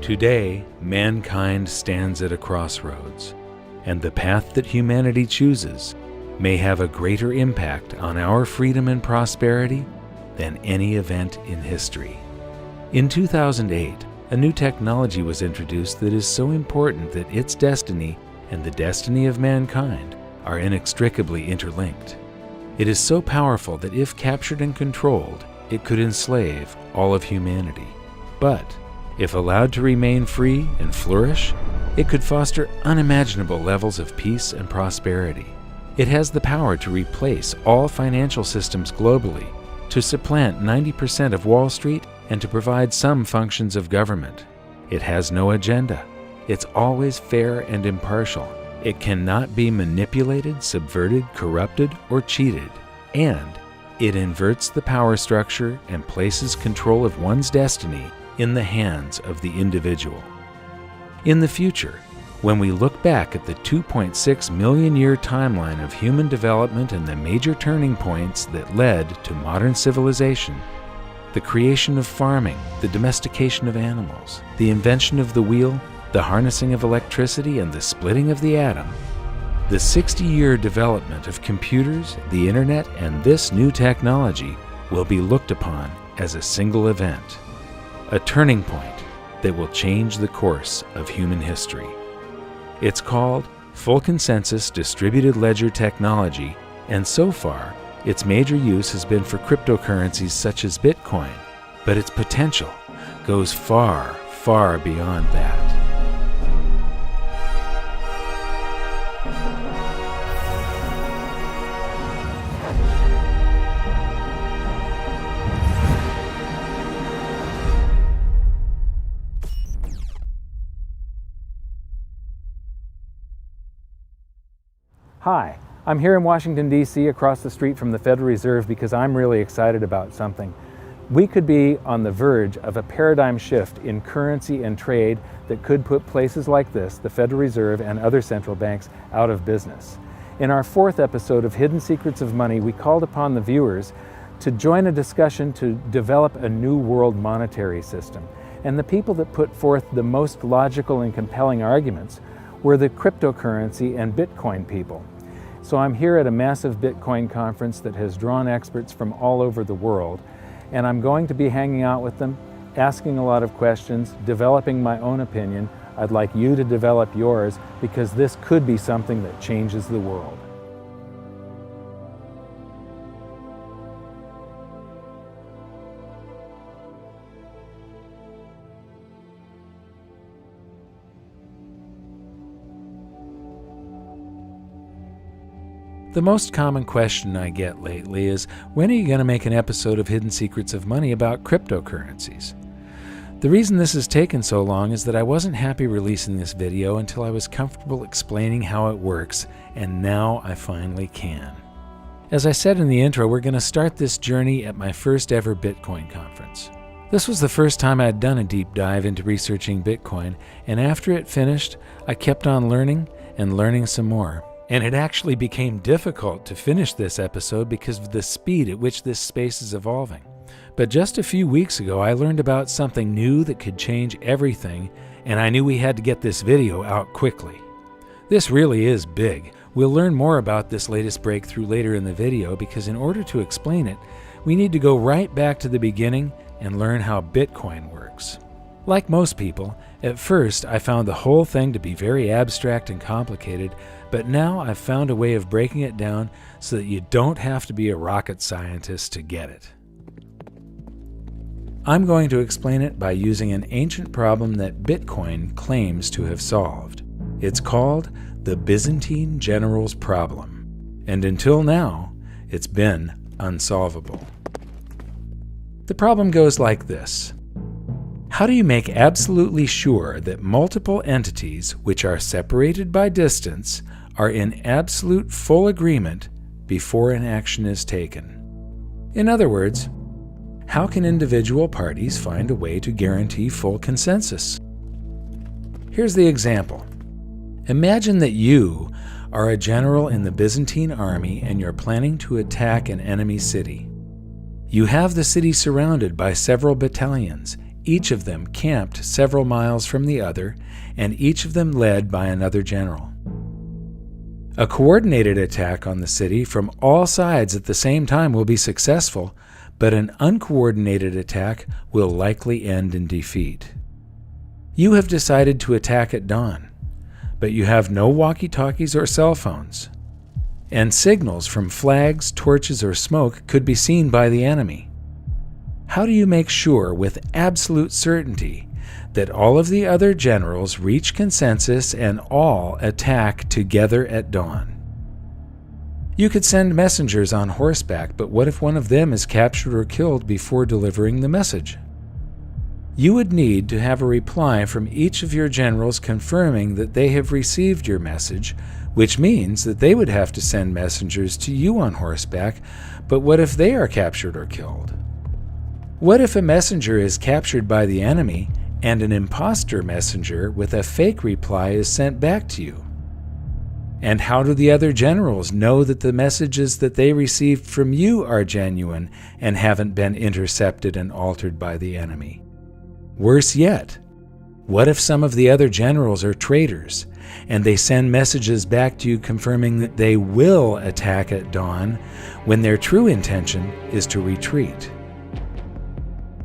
Today, mankind stands at a crossroads, and the path that humanity chooses may have a greater impact on our freedom and prosperity than any event in history. In 2008, a new technology was introduced that is so important that its destiny and the destiny of mankind are inextricably interlinked. It is so powerful that if captured and controlled, it could enslave all of humanity. But if allowed to remain free and flourish, it could foster unimaginable levels of peace and prosperity. It has the power to replace all financial systems globally, to supplant 90% of Wall Street, and to provide some functions of government. It has no agenda. It's always fair and impartial. It cannot be manipulated, subverted, corrupted, or cheated. And it inverts the power structure and places control of one's destiny in the hands of the individual. In the future, when we look back at the 2.6 million year timeline of human development and the major turning points that led to modern civilization, the creation of farming, the domestication of animals, the invention of the wheel, the harnessing of electricity, and the splitting of the atom, the 60-year development of computers, the internet, and this new technology will be looked upon as a single event, a turning point that will change the course of human history. It's called Full Consensus Distributed Ledger Technology, and so far, its major use has been for cryptocurrencies such as Bitcoin, but its potential goes far, far beyond that. Hi, I'm here in Washington, D.C. across the street from the Federal Reserve because I'm really excited about something. We could be on the verge of a paradigm shift in currency and trade that could put places like this, the Federal Reserve and other central banks, out of business. In our 4th episode of Hidden Secrets of Money, we called upon the viewers to join a discussion to develop a new world monetary system. And the people that put forth the most logical and compelling arguments were the cryptocurrency and Bitcoin people. So I'm here at a massive Bitcoin conference that has drawn experts from all over the world, and I'm going to be hanging out with them, asking a lot of questions, developing my own opinion. I'd like you to develop yours because this could be something that changes the world. The most common question I get lately is, when are you going to make an episode of Hidden Secrets of Money about cryptocurrencies? The reason this has taken so long is that I wasn't happy releasing this video until I was comfortable explaining how it works, and now I finally can. As I said in the intro, we're going to start this journey at my first ever Bitcoin conference. This was the first time I'd done a deep dive into researching Bitcoin, and after it finished, I kept on learning and learning some more. And it actually became difficult to finish this episode because of the speed at which this space is evolving. But just a few weeks ago, I learned about something new that could change everything, and I knew we had to get this video out quickly. This really is big. We'll learn more about this latest breakthrough later in the video because in order to explain it, we need to go right back to the beginning and learn how Bitcoin works. Like most people, at first I found the whole thing to be very abstract and complicated, but now I've found a way of breaking it down so that you don't have to be a rocket scientist to get it. I'm going to explain it by using an ancient problem that Bitcoin claims to have solved. It's called the Byzantine General's Problem, and until now, it's been unsolvable. The problem goes like this. How do you make absolutely sure that multiple entities which are separated by distance are in absolute full agreement before an action is taken? In other words, how can individual parties find a way to guarantee full consensus? Here's the example. Imagine that you are a general in the Byzantine army and you're planning to attack an enemy city. You have the city surrounded by several battalions, each of them camped several miles from the other, and each of them led by another general. A coordinated attack on the city from all sides at the same time will be successful, but an uncoordinated attack will likely end in defeat. You have decided to attack at dawn, but you have no walkie-talkies or cell phones, and signals from flags, torches, or smoke could be seen by the enemy. How do you make sure with absolute certainty that all of the other generals reach consensus and all attack together at dawn? You could send messengers on horseback, but what if one of them is captured or killed before delivering the message? You would need to have a reply from each of your generals confirming that they have received your message, which means that they would have to send messengers to you on horseback, but what if they are captured or killed? What if a messenger is captured by the enemy and an imposter messenger with a fake reply is sent back to you? And how do the other generals know that the messages that they received from you are genuine and haven't been intercepted and altered by the enemy? Worse yet, what if some of the other generals are traitors and they send messages back to you confirming that they will attack at dawn when their true intention is to retreat?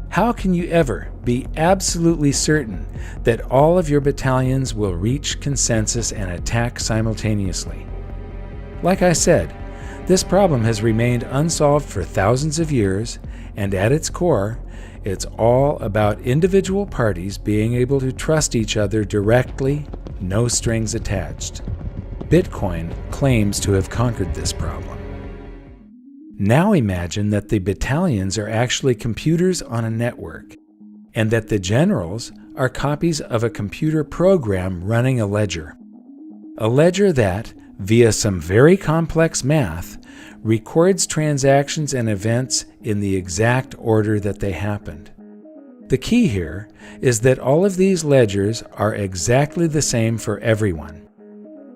How can you ever be absolutely certain that all of your battalions will reach consensus and attack simultaneously? Like I said, this problem has remained unsolved for thousands of years, and at its core, it's all about individual parties being able to trust each other directly, no strings attached. Bitcoin claims to have conquered this problem. Now imagine that the battalions are actually computers on a network, and that the generals are copies of a computer program running a ledger. A ledger that, via some very complex math, records transactions and events in the exact order that they happened. The key here is that all of these ledgers are exactly the same for everyone.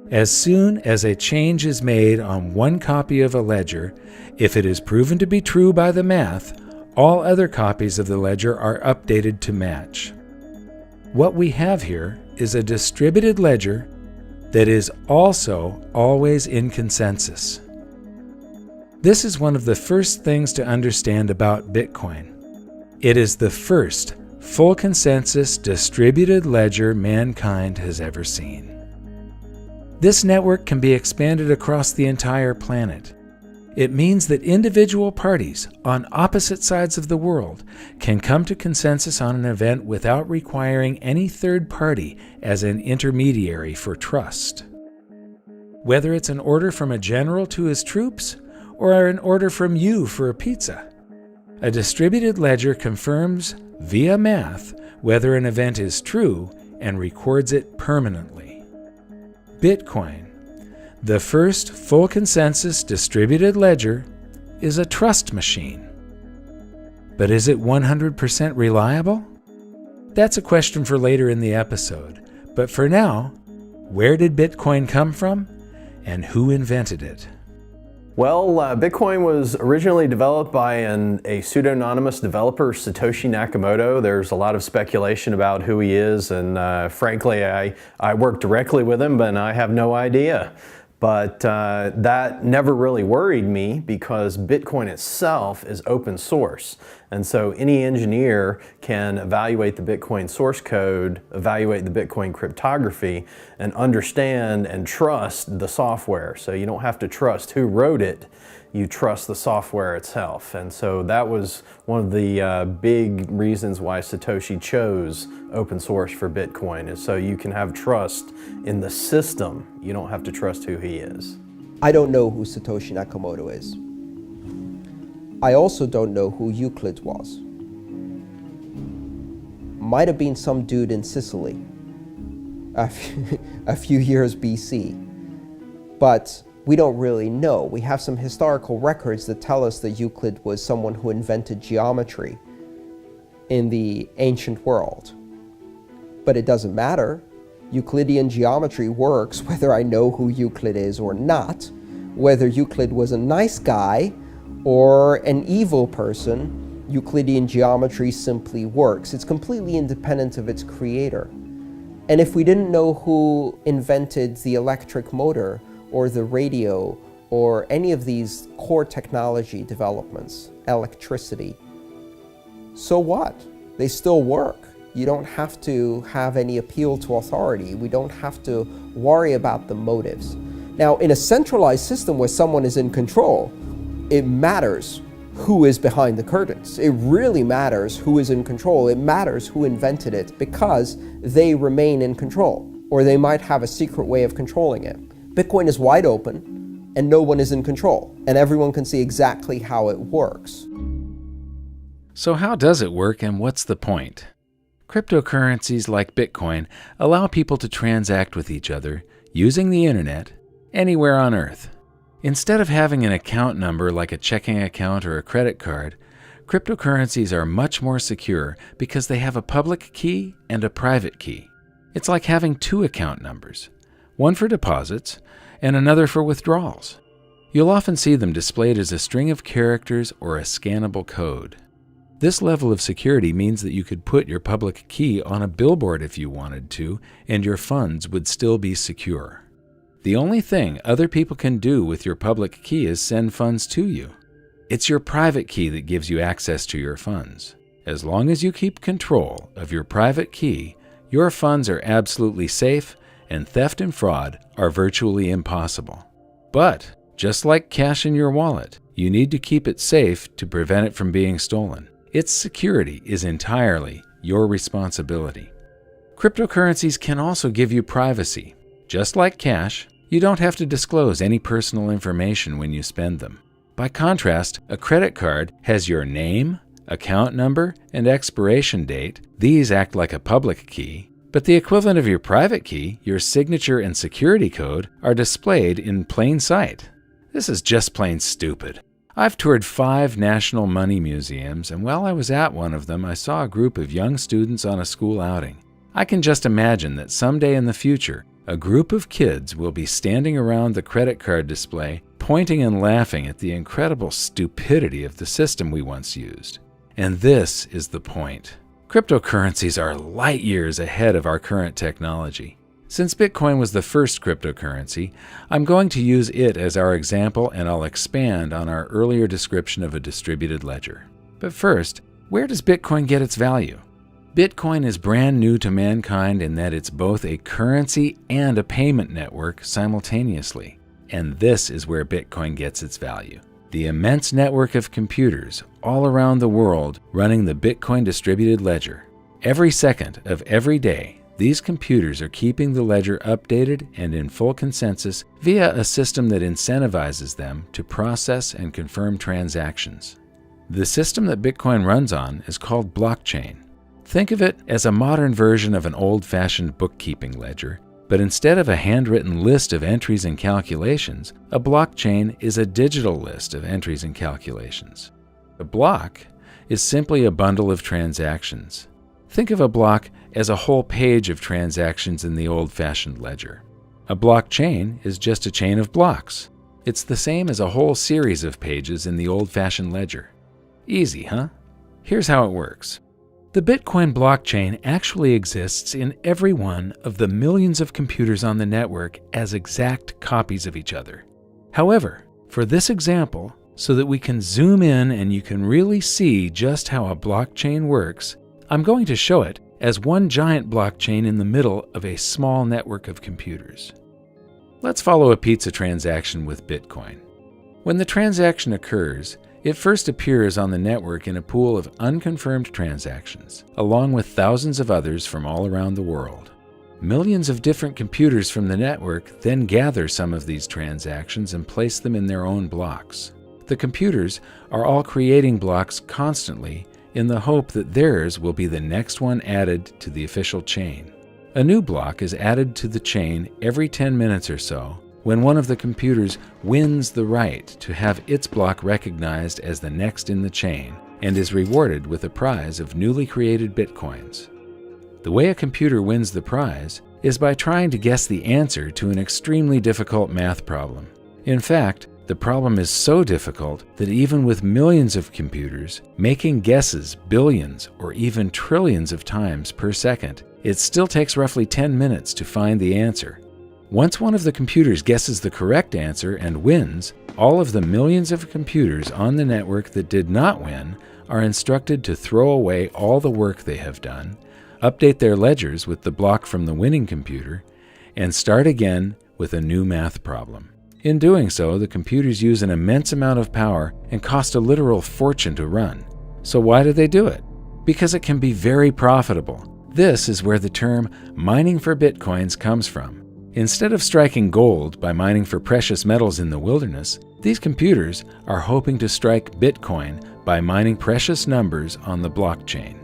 As soon as a change is made on one copy of a ledger, if it is proven to be true by the math, all other copies of the ledger are updated to match. What we have here is a distributed ledger that is also always in consensus. This is one of the first things to understand about Bitcoin. It is the first full consensus distributed ledger mankind has ever seen. This network can be expanded across the entire planet. It means that individual parties on opposite sides of the world can come to consensus on an event without requiring any third party as an intermediary for trust. Whether it's an order from a general to his troops or an order from you for a pizza, a distributed ledger confirms via math whether an event is true and records it permanently. Bitcoin, the first full consensus distributed ledger, is a trust machine. But is it 100% reliable? That's a question for later in the episode. But for now, where did Bitcoin come from and who invented it? Well, Bitcoin was originally developed by a pseudonymous developer, Satoshi Nakamoto. There's a lot of speculation about who he is, and frankly, I work directly with him, but I have no idea. But that never really worried me because Bitcoin itself is open source. And so any engineer can evaluate the Bitcoin source code, evaluate the Bitcoin cryptography, and understand and trust the software. So you don't have to trust who wrote it, you trust the software itself. And so that was one of the big reasons why Satoshi chose open source for Bitcoin, is so you can have trust in the system. You don't have to trust who he is. I don't know who Satoshi Nakamoto is. I also don't know who Euclid was. Might have been some dude in Sicily a few years BC, but we don't really know. We have some historical records that tell us that Euclid was someone who invented geometry in the ancient world. But it doesn't matter. Euclidean geometry works whether I know who Euclid is or not, whether Euclid was a nice guy or an evil person, Euclidean geometry simply works. It's completely independent of its creator. And if we didn't know who invented the electric motor or the radio or any of these core technology developments, electricity, so what? They still work. You don't have to have any appeal to authority. We don't have to worry about the motives. Now, in a centralized system where someone is in control, it matters who is behind the curtains. It really matters who is in control. It matters who invented it because they remain in control, or they might have a secret way of controlling it. Bitcoin is wide open and no one is in control, and everyone can see exactly how it works. So how does it work and what's the point? Cryptocurrencies like Bitcoin allow people to transact with each other using the internet anywhere on Earth. Instead of having an account number like a checking account or a credit card, cryptocurrencies are much more secure because they have a public key and a private key. It's like having two account numbers, one for deposits and another for withdrawals. You'll often see them displayed as a string of characters or a scannable code. This level of security means that you could put your public key on a billboard if you wanted to, and your funds would still be secure. The only thing other people can do with your public key is send funds to you. It's your private key that gives you access to your funds. As long as you keep control of your private key, your funds are absolutely safe and theft and fraud are virtually impossible. But, just like cash in your wallet, you need to keep it safe to prevent it from being stolen. Its security is entirely your responsibility. Cryptocurrencies can also give you privacy. Just like cash, you don't have to disclose any personal information when you spend them. By contrast, a credit card has your name, account number, and expiration date. These act like a public key, but the equivalent of your private key, your signature and security code, are displayed in plain sight. This is just plain stupid. I've toured 5 national money museums, and while I was at one of them, I saw a group of young students on a school outing. I can just imagine that someday in the future, a group of kids will be standing around the credit card display, pointing and laughing at the incredible stupidity of the system we once used. And this is the point. Cryptocurrencies are light years ahead of our current technology. Since Bitcoin was the first cryptocurrency, I'm going to use it as our example, and I'll expand on our earlier description of a distributed ledger. But first, where does Bitcoin get its value? Bitcoin is brand new to mankind in that it's both a currency and a payment network simultaneously. And this is where Bitcoin gets its value. The immense network of computers all around the world running the Bitcoin distributed ledger. Every second of every day, these computers are keeping the ledger updated and in full consensus via a system that incentivizes them to process and confirm transactions. The system that Bitcoin runs on is called blockchain. Think of it as a modern version of an old-fashioned bookkeeping ledger, but instead of a handwritten list of entries and calculations, a blockchain is a digital list of entries and calculations. A block is simply a bundle of transactions. Think of a block as a whole page of transactions in the old-fashioned ledger. A blockchain is just a chain of blocks. It's the same as a whole series of pages in the old-fashioned ledger. Easy, huh? Here's how it works. The Bitcoin blockchain actually exists in every one of the millions of computers on the network as exact copies of each other. However, for this example, so that we can zoom in and you can really see just how a blockchain works, I'm going to show it as one giant blockchain in the middle of a small network of computers. Let's follow a pizza transaction with Bitcoin. When the transaction occurs, it first appears on the network in a pool of unconfirmed transactions, along with thousands of others from all around the world. Millions of different computers from the network then gather some of these transactions and place them in their own blocks. The computers are all creating blocks constantly in the hope that theirs will be the next one added to the official chain. A new block is added to the chain every 10 minutes or so, when one of the computers wins the right to have its block recognized as the next in the chain and is rewarded with a prize of newly created bitcoins. The way a computer wins the prize is by trying to guess the answer to an extremely difficult math problem. In fact, The problem is so difficult that even with millions of computers making guesses billions or even trillions of times per second, it still takes roughly 10 minutes to find the answer. Once one of the computers guesses the correct answer and wins, all of the millions of computers on the network that did not win are instructed to throw away all the work they have done, update their ledgers with the block from the winning computer, and start again with a new math problem. In doing so, the computers use an immense amount of power and cost a literal fortune to run. So why do they do it? Because it can be very profitable. This is where the term mining for bitcoins comes from. Instead of striking gold by mining for precious metals in the wilderness, these computers are hoping to strike Bitcoin by mining precious numbers on the blockchain.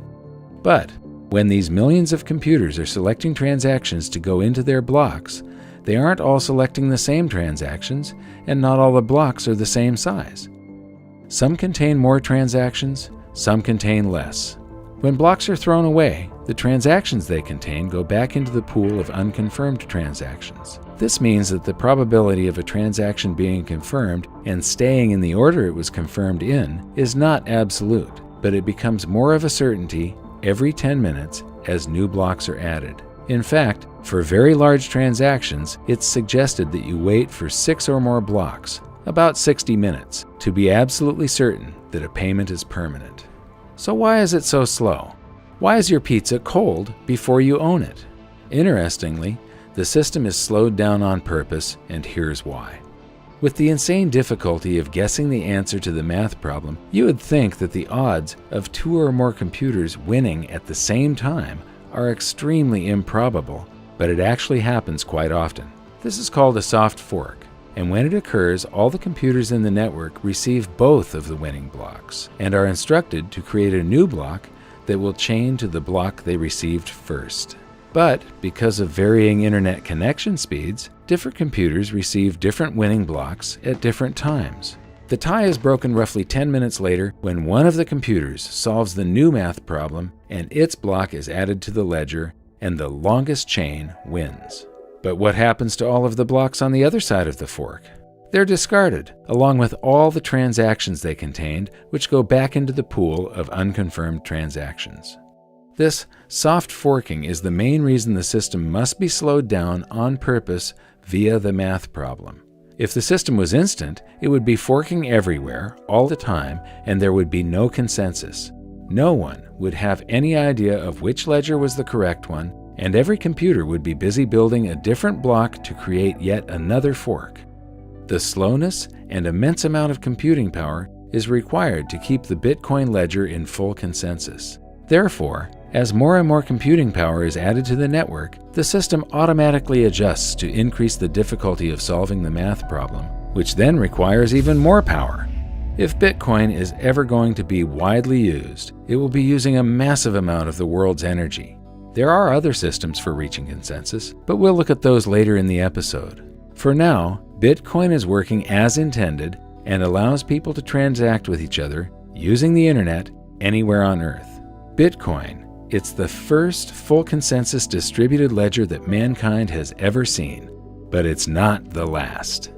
But when these millions of computers are selecting transactions to go into their blocks, they aren't all selecting the same transactions, and not all the blocks are the same size. Some contain more transactions, some contain less. When blocks are thrown away, the transactions they contain go back into the pool of unconfirmed transactions. This means that the probability of a transaction being confirmed and staying in the order it was confirmed in is not absolute, but it becomes more of a certainty every 10 minutes as new blocks are added. In fact, for very large transactions, it's suggested that you wait for 6 or more blocks, about 60 minutes, to be absolutely certain that a payment is permanent. So why is it so slow? Why is your pizza cold before you own it? Interestingly, the system is slowed down on purpose, and here's why. With the insane difficulty of guessing the answer to the math problem, you would think that the odds of 2 or more computers winning at the same time are extremely improbable, but it actually happens quite often. This is called a soft fork, and when it occurs, all the computers in the network receive both of the winning blocks and are instructed to create a new block that will chain to the block they received first. But because of varying internet connection speeds, different computers receive different winning blocks at different times. The tie is broken roughly 10 minutes later when one of the computers solves the new math problem and its block is added to the ledger, and the longest chain wins. But what happens to all of the blocks on the other side of the fork? They're discarded, along with all the transactions they contained, which go back into the pool of unconfirmed transactions. This soft forking is the main reason the system must be slowed down on purpose via the math problem. If the system was instant, it would be forking everywhere, all the time, and there would be no consensus. No one would have any idea of which ledger was the correct one, and every computer would be busy building a different block to create yet another fork. The slowness and immense amount of computing power is required to keep the Bitcoin ledger in full consensus. Therefore, as more and more computing power is added to the network, the system automatically adjusts to increase the difficulty of solving the math problem, which then requires even more power. If Bitcoin is ever going to be widely used, it will be using a massive amount of the world's energy. There are other systems for reaching consensus, but we'll look at those later in the episode. For now, Bitcoin is working as intended and allows people to transact with each other using the internet anywhere on Earth. Bitcoin, it's the first full consensus distributed ledger that mankind has ever seen, but it's not the last.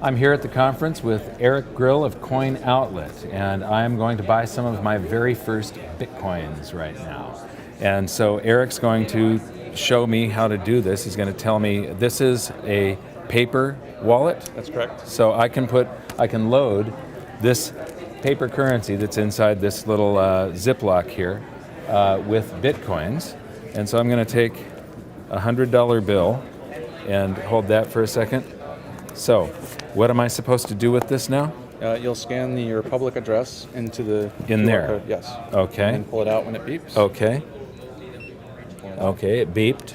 I'm here at the conference with Eric Grill of Coin Outlet, and I'm going to buy some of my very first Bitcoins right now. And so Eric's going to show me how to do this. He's going to tell me this is a paper wallet. That's correct. So I can load this paper currency that's inside this little Ziploc here with Bitcoins. And so I'm going to take a $100 bill and hold that for a second. So what am I supposed to do with this now? You'll scan your public address into the In QR there? code, yes. Okay. And pull it out when it beeps. Okay. Okay, it beeped.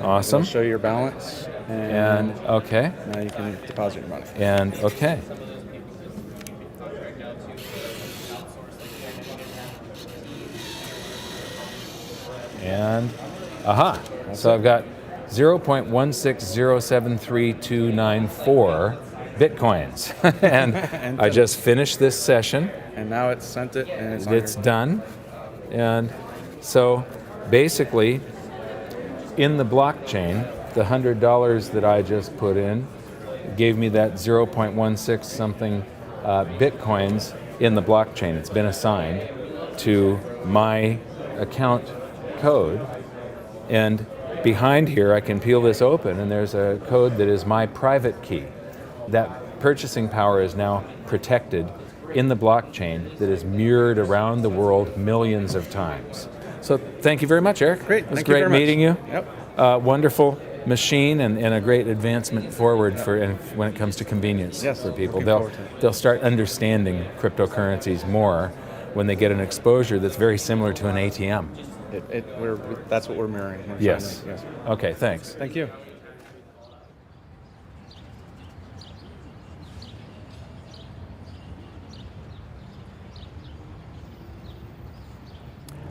Awesome. It'll show your balance. And okay. Now you can deposit your money. And okay. And aha. So I've got 0.1607324 Bitcoins. and I just finished this session. And now it's sent it and It's done. And so basically, in the blockchain, the $100 that I just put in gave me that 0.16 something Bitcoins in the blockchain. It's been assigned to my account code. And behind here, I can peel this open, and there's a code that is my private key. That purchasing power is now protected in the blockchain that is mirrored around the world millions of times. So thank you very much, Eric. Great. It was Thank you great very much. meeting you. Yep. Wonderful machine and a great advancement forward for when it comes to convenience Yes, for people. looking forward to it. They'll start understanding cryptocurrencies more when they get an exposure that's very similar to an ATM. That's what we're mirroring. We're Yes. trying to- yes. Okay, thanks. Thank you.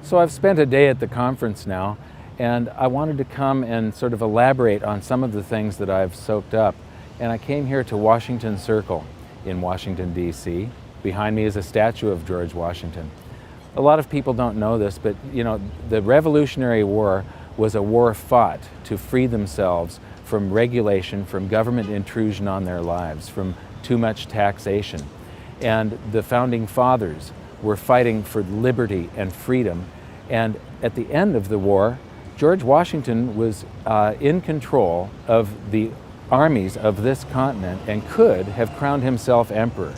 So I've spent a day at the conference now, and I wanted to come and sort of elaborate on some of the things that I've soaked up. And I came here to Washington Circle in Washington, D.C. Behind me is a statue of George Washington. A lot of people don't know this, but you know, the Revolutionary War was a war fought to free themselves from regulation, from government intrusion on their lives, from too much taxation. And the founding fathers were fighting for liberty and freedom. And at the end of the war, George Washington was in control of the armies of this continent and could have crowned himself emperor,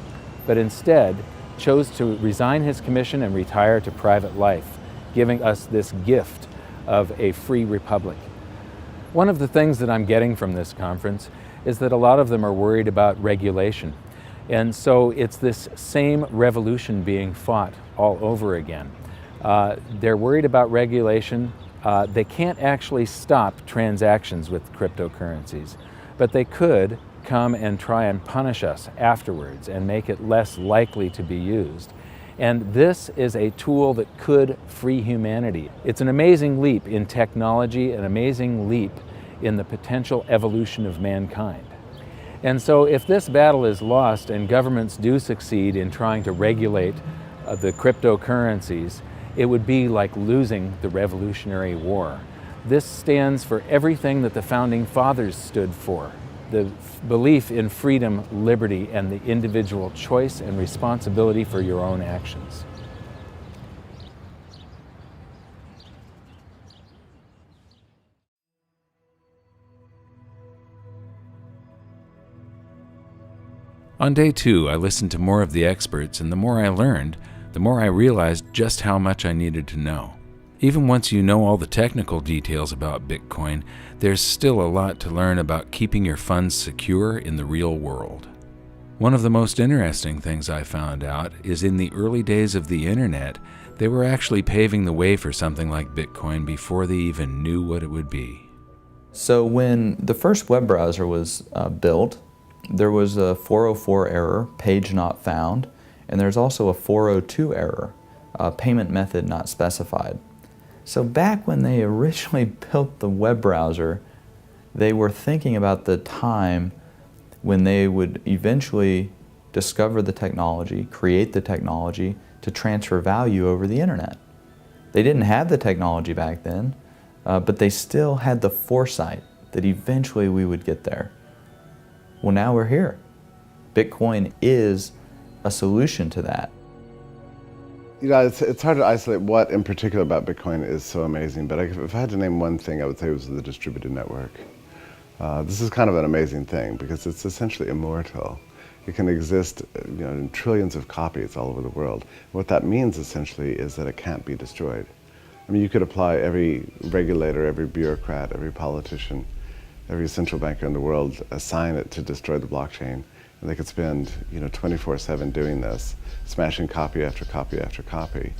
but instead chose to resign his commission and retire to private life, giving us this gift of a free republic. One of the things that I'm getting from this conference is that a lot of them are worried about regulation. And so it's this same revolution being fought all over again. They're worried about regulation. They can't actually stop transactions with cryptocurrencies, but they could come and try and punish us afterwards and make it less likely to be used. And this is a tool that could free humanity. It's an amazing leap in technology, an amazing leap in the potential evolution of mankind. And so if this battle is lost and governments do succeed in trying to regulate the cryptocurrencies, it would be like losing the Revolutionary War. This stands for everything that the Founding Fathers stood for: the belief in freedom, liberty, and the individual choice and responsibility for your own actions. On day 2, I listened to more of the experts, and the more I learned, the more I realized just how much I needed to know. Even once you know all the technical details about Bitcoin, there's still a lot to learn about keeping your funds secure in the real world. One of the most interesting things I found out is in the early days of the internet, they were actually paving the way for something like Bitcoin before they even knew what it would be. So when the first web browser was built, there was a 404 error, page not found, and there's also a 402 error, payment method not specified. So back when they originally built the web browser, they were thinking about the time when they would eventually discover the technology, create the technology to transfer value over the internet. They didn't have the technology back then, but they still had the foresight that eventually we would get there. Well, now we're here. Bitcoin is a solution to that. You know, it's hard to isolate what in particular about Bitcoin is so amazing, but if I had to name one thing, I would say it was the distributed network. This is kind of an amazing thing because it's essentially immortal. It can exist, you know, in trillions of copies all over the world. What that means essentially is that it can't be destroyed. I mean, you could apply every regulator, every bureaucrat, every politician, every central banker in the world, assign it to destroy the blockchain, and they could spend, you know, 24/7 doing this, smashing copy after copy after copy,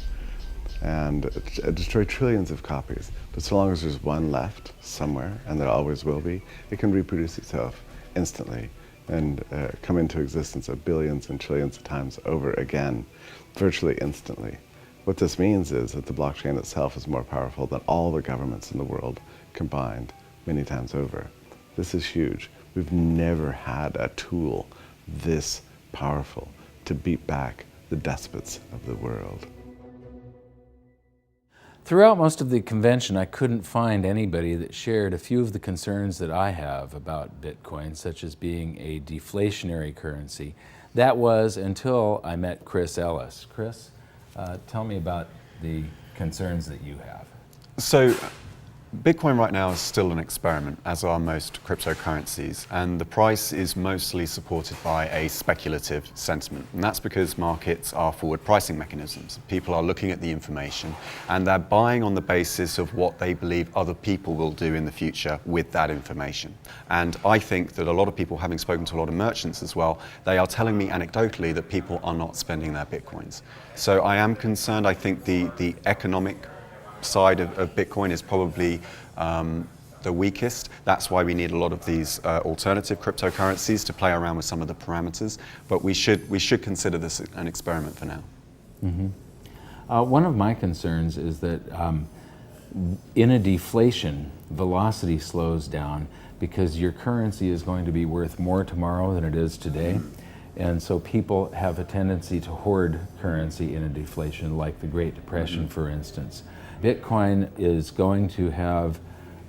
and destroy trillions of copies. But so long as there's one left somewhere, and there always will be, it can reproduce itself instantly and come into existence of billions and trillions of times over again, virtually instantly. What this means is that the blockchain itself is more powerful than all the governments in the world combined many times over. This is huge. We've never had a tool this powerful to beat back the despots of the world. Throughout most of the convention, I couldn't find anybody that shared a few of the concerns that I have about Bitcoin, such as being a deflationary currency. That was until I met Chris Ellis. Chris, tell me about the concerns that you have. So, Bitcoin right now is still an experiment, as are most cryptocurrencies, and the price is mostly supported by a speculative sentiment. And that's because markets are forward pricing mechanisms. People are looking at the information and they're buying on the basis of what they believe other people will do in the future with that information. And I think that a lot of people, having spoken to a lot of merchants as well, they are telling me anecdotally that people are not spending their Bitcoins. So I am concerned. I think the economic side of Bitcoin is probably the weakest. That's why we need a lot of these alternative cryptocurrencies to play around with some of the parameters. But we should consider this an experiment for now. Mm-hmm. One of my concerns is that in a deflation, velocity slows down because your currency is going to be worth more tomorrow than it is today. And so people have a tendency to hoard currency in a deflation, like the Great Depression, for instance. Bitcoin is going to have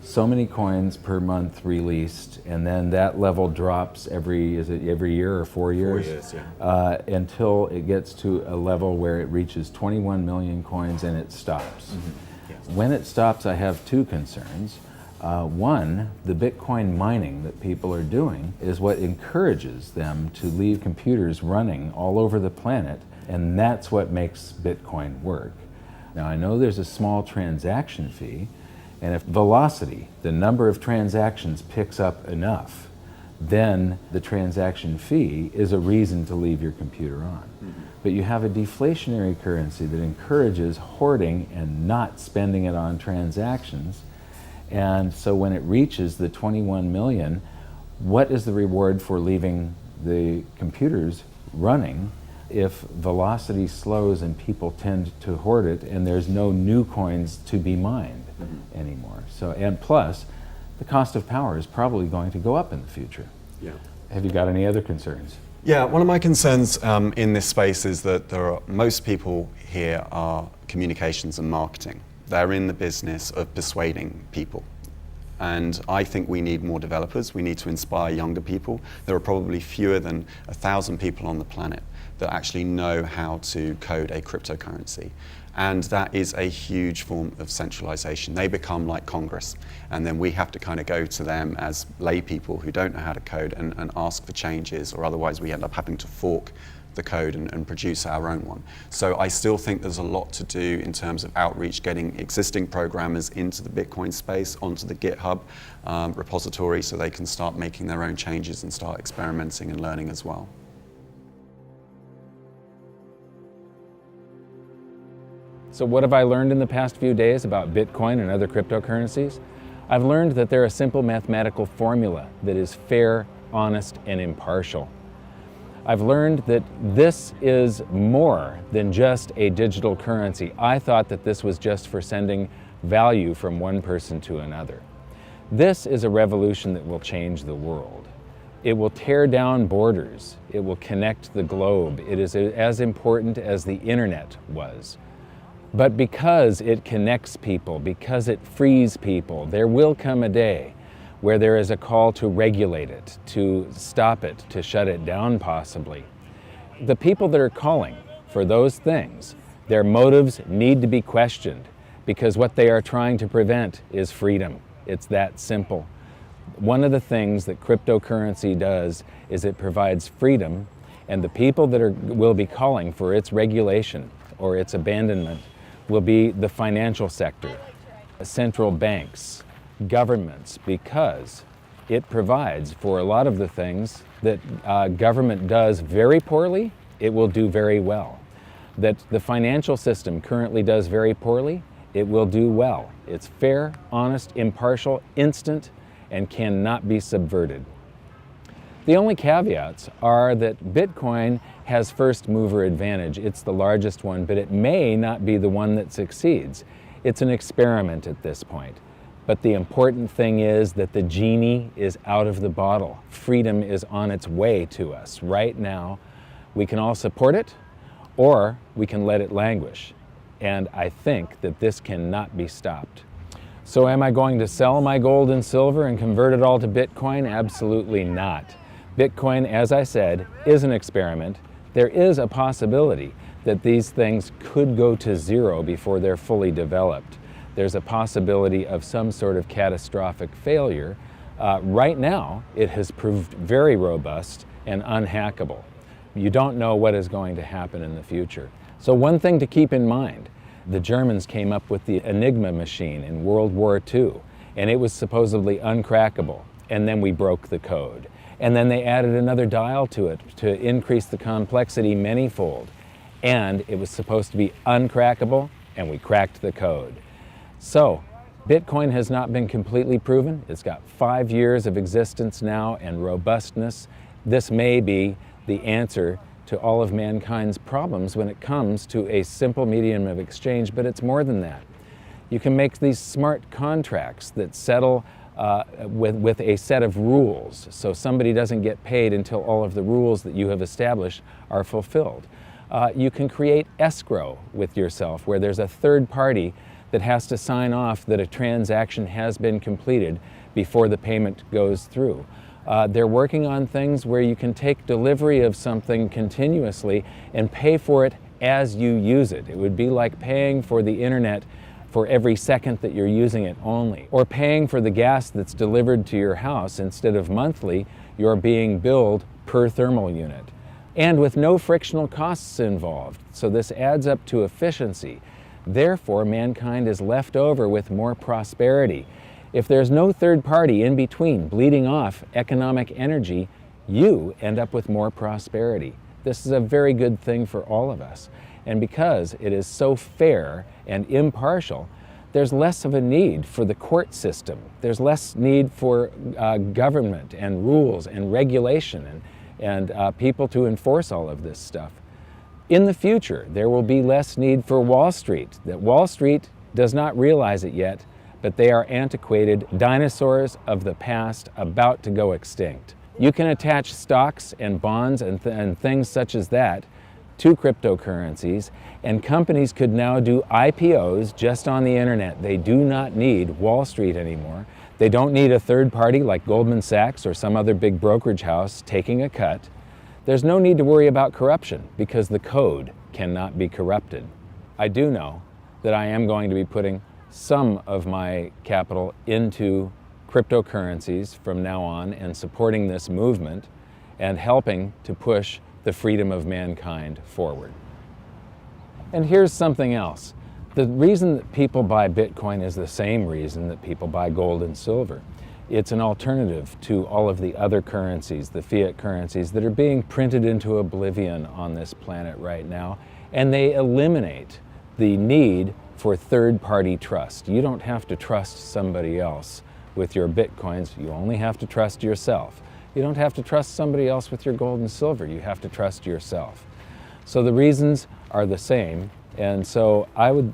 so many coins per month released, and then that level drops every year or 4 years? 4 years, yeah. Until it gets to a level where it reaches 21 million coins and it stops. Yes. When it stops, I have two concerns. One, the Bitcoin mining that people are doing is what encourages them to leave computers running all over the planet, and that's what makes Bitcoin work. Now, I know there's a small transaction fee, and if velocity, the number of transactions, picks up enough, then the transaction fee is a reason to leave your computer on. But you have a deflationary currency that encourages hoarding and not spending it on transactions. And so when it reaches the 21 million, what is the reward for leaving the computers running if velocity slows and people tend to hoard it and there's no new coins to be mined anymore? So, and plus, the cost of power is probably going to go up in the future. Yeah. Have you got any other concerns? Yeah, one of my concerns in this space is that most people here are communications and marketing. They're in the business of persuading people. And I think we need more developers. We need to inspire younger people. There are probably fewer than 1,000 people on the planet that actually know how to code a cryptocurrency. And that is a huge form of centralization. They become like Congress. And then we have to kind of go to them as lay people who don't know how to code and ask for changes, or otherwise we end up having to fork the code and produce our own one. So I still think there's a lot to do in terms of outreach, getting existing programmers into the Bitcoin space, onto the GitHub repository, so they can start making their own changes and start experimenting and learning as well. So what have I learned in the past few days about Bitcoin and other cryptocurrencies? I've learned that they're a simple mathematical formula that is fair, honest, and impartial. I've learned that this is more than just a digital currency. I thought that this was just for sending value from one person to another. This is a revolution that will change the world. It will tear down borders. It will connect the globe. It is as important as the internet was. But because it connects people, because it frees people, there will come a day where there is a call to regulate it, to stop it, to shut it down possibly. The people that are calling for those things, their motives need to be questioned, because what they are trying to prevent is freedom. It's that simple. One of the things that cryptocurrency does is it provides freedom, and the people that will be calling for its regulation or its abandonment will be the financial sector, central banks, governments, because it provides for a lot of the things that government does very poorly, it will do very well. That the financial system currently does very poorly, it will do well. It's fair, honest, impartial, instant, and cannot be subverted. The only caveats are that Bitcoin has first mover advantage. It's the largest one, but it may not be the one that succeeds. It's an experiment at this point. But the important thing is that the genie is out of the bottle. Freedom is on its way to us right now. We can all support it, or we can let it languish. and I think that this cannot be stopped. So am I going to sell my gold and silver and convert it all to Bitcoin? Absolutely not. Bitcoin, as I said, is an experiment. There is a possibility that these things could go to zero before they're fully developed. There's a possibility of some sort of catastrophic failure. Right now, it has proved very robust and unhackable. You don't know what is going to happen in the future. So one thing to keep in mind, the Germans came up with the Enigma machine in World War II, and it was supposedly uncrackable, and then we broke the code. And then they added another dial to it to increase the complexity manyfold, and it was supposed to be uncrackable, and we cracked the code. So, Bitcoin has not been completely proven. It's got 5 years of existence now and robustness. This may be the answer to all of mankind's problems when it comes to a simple medium of exchange, but it's more than that. You can make these smart contracts that settle with a set of rules, so somebody doesn't get paid until all of the rules that you have established are fulfilled. You can create escrow with yourself, where there's a third party that has to sign off that a transaction has been completed before the payment goes through. They're working on things where you can take delivery of something continuously and pay for it as you use it. It would be like paying for the internet for every second that you're using it only, or paying for the gas that's delivered to your house. Instead of monthly, you're being billed per thermal unit, and with no frictional costs involved. So this adds up to efficiency. Therefore, mankind is left over with more prosperity. If there's no third party in between bleeding off economic energy, you end up with more prosperity. This is a very good thing for all of us. And because it is so fair and impartial, there's less of a need for the court system. There's less need for government and rules and regulation and people to enforce all of this stuff. In the future, there will be less need for Wall Street. That Wall Street does not realize it yet, but they are antiquated dinosaurs of the past about to go extinct. You can attach stocks and bonds and things such as that to cryptocurrencies, and companies could now do IPOs just on the internet. They do not need Wall Street anymore. They don't need a third party like Goldman Sachs or some other big brokerage house taking a cut. There's no need to worry about corruption because the code cannot be corrupted. I do know that I am going to be putting some of my capital into cryptocurrencies from now on and supporting this movement and helping to push the freedom of mankind forward. And here's something else. The reason that people buy Bitcoin is the same reason that people buy gold and silver. It's an alternative to all of the other currencies, the fiat currencies that are being printed into oblivion on this planet right now, and they eliminate the need for third-party trust. You don't have to trust somebody else with your Bitcoins, you only have to trust yourself. You don't have to trust somebody else with your gold and silver, you have to trust yourself. So the reasons are the same, and so I would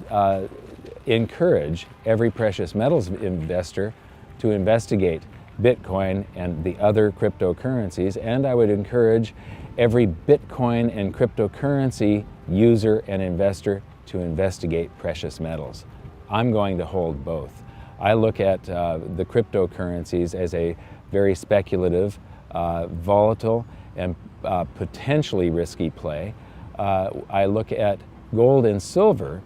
encourage every precious metals investor to investigate Bitcoin and the other cryptocurrencies, and I would encourage every Bitcoin and cryptocurrency user and investor to investigate precious metals. I'm going to hold both. I look at the cryptocurrencies as a very speculative, volatile, and potentially risky play. I look at gold and silver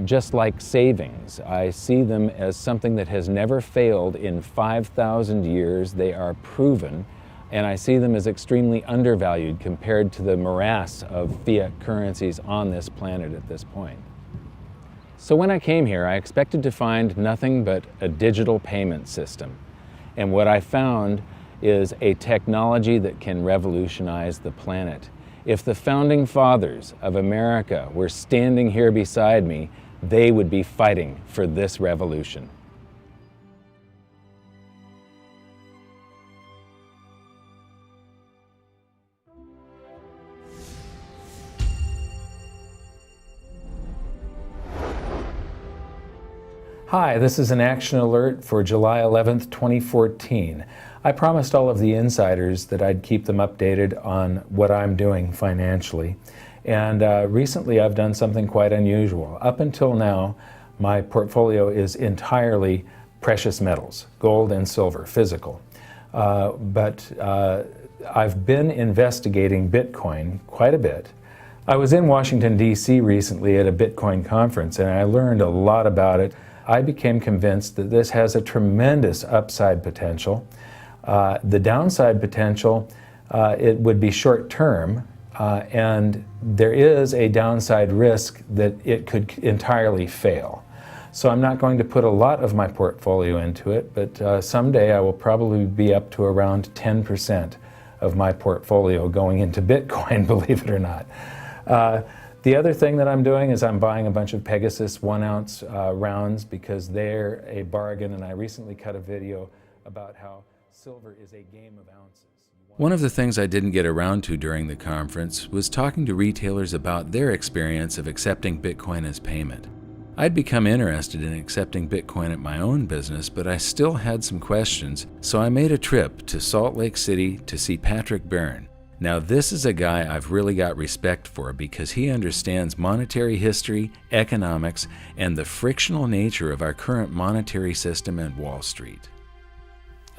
just like savings. I see them as something that has never failed in 5,000 years. They are proven, and I see them as extremely undervalued compared to the morass of fiat currencies on this planet at this point. So when I came here, I expected to find nothing but a digital payment system. And what I found is a technology that can revolutionize the planet. If the founding fathers of America were standing here beside me, they would be fighting for this revolution. Hi, this is an action alert for July 11th, 2014. I promised all of the insiders that I'd keep them updated on what I'm doing financially. And recently I've done something quite unusual. Up until now, my portfolio is entirely precious metals, gold and silver, physical. But I've been investigating Bitcoin quite a bit. I was in Washington, D.C. recently at a Bitcoin conference, and I learned a lot about it. I became convinced that this has a tremendous upside potential. The downside potential, it would be short-term, and there is a downside risk that it could entirely fail. So I'm not going to put a lot of my portfolio into it, but someday I will probably be up to around 10% of my portfolio going into Bitcoin, believe it or not. The other thing that I'm doing is I'm buying a bunch of Pegasus 1-ounce rounds because they're a bargain, and I recently cut a video about how silver is a game of ounces. One of the things I didn't get around to during the conference was talking to retailers about their experience of accepting Bitcoin as payment. I'd become interested in accepting Bitcoin at my own business, but I still had some questions, so I made a trip to Salt Lake City to see Patrick Byrne. Now, this is a guy I've really got respect for because he understands monetary history, economics, and the frictional nature of our current monetary system and Wall Street.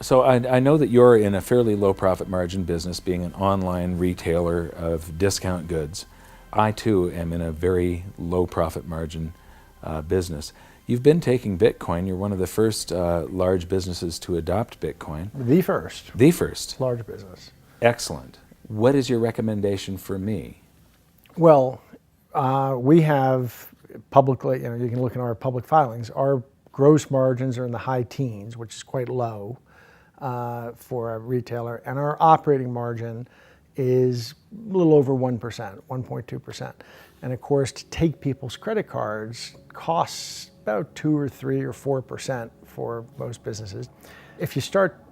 So I know that you're in a fairly low profit margin business, being an online retailer of discount goods. I too am in a very low profit margin business. You've been taking Bitcoin. You're one of the first large businesses to adopt Bitcoin. The first. The first. Large business. Excellent. What is your recommendation for me? Well, we have publicly, you can look in our public filings, our gross margins are in the high teens, which is quite low for a retailer, and our operating margin is a little over 1%, 1.2%. And of course, to take people's credit cards costs about 2 or 3 or 4% for most businesses. If you start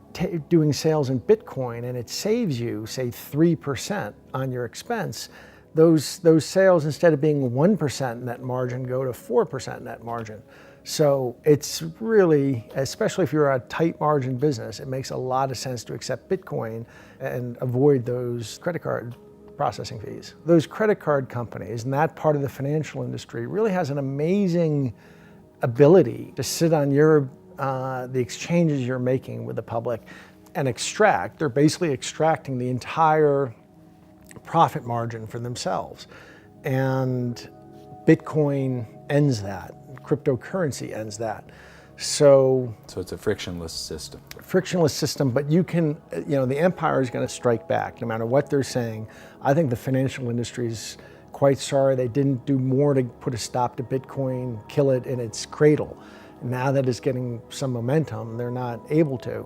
doing sales in Bitcoin and it saves you, say, 3% on your expense, those sales, instead of being 1% net margin, go to 4% net margin. So it's really, especially if you're a tight margin business, it makes a lot of sense to accept Bitcoin and avoid those credit card processing fees. Those credit card companies and that part of the financial industry really has an amazing ability to sit on the exchanges you're making with the public and extract. They're basically extracting the entire profit margin for themselves. And Bitcoin ends that. Cryptocurrency ends that. So it's a frictionless system. Frictionless system, but you can, the empire is going to strike back no matter what they're saying. I think the financial industry is quite sorry they didn't do more to put a stop to Bitcoin, kill it in its cradle. Now that it's getting some momentum, they're not able to.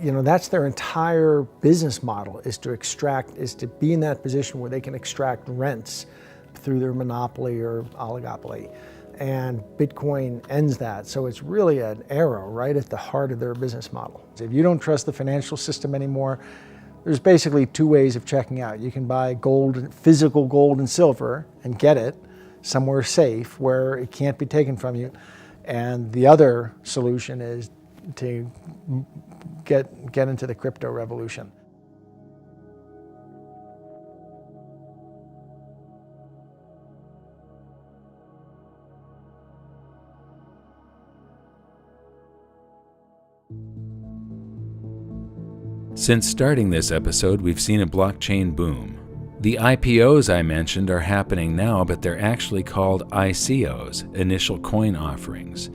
That's their entire business model, is to be in that position where they can extract rents through their monopoly or oligopoly. And Bitcoin ends that. So it's really an arrow right at the heart of their business model. If you don't trust the financial system anymore, there's basically 2 ways of checking out. You can buy gold, physical gold and silver, and get it somewhere safe where it can't be taken from you. And the other solution is to get into the crypto revolution. Since starting this episode, we've seen a blockchain boom. The IPOs I mentioned are happening now, but they're actually called ICOs, initial coin offerings.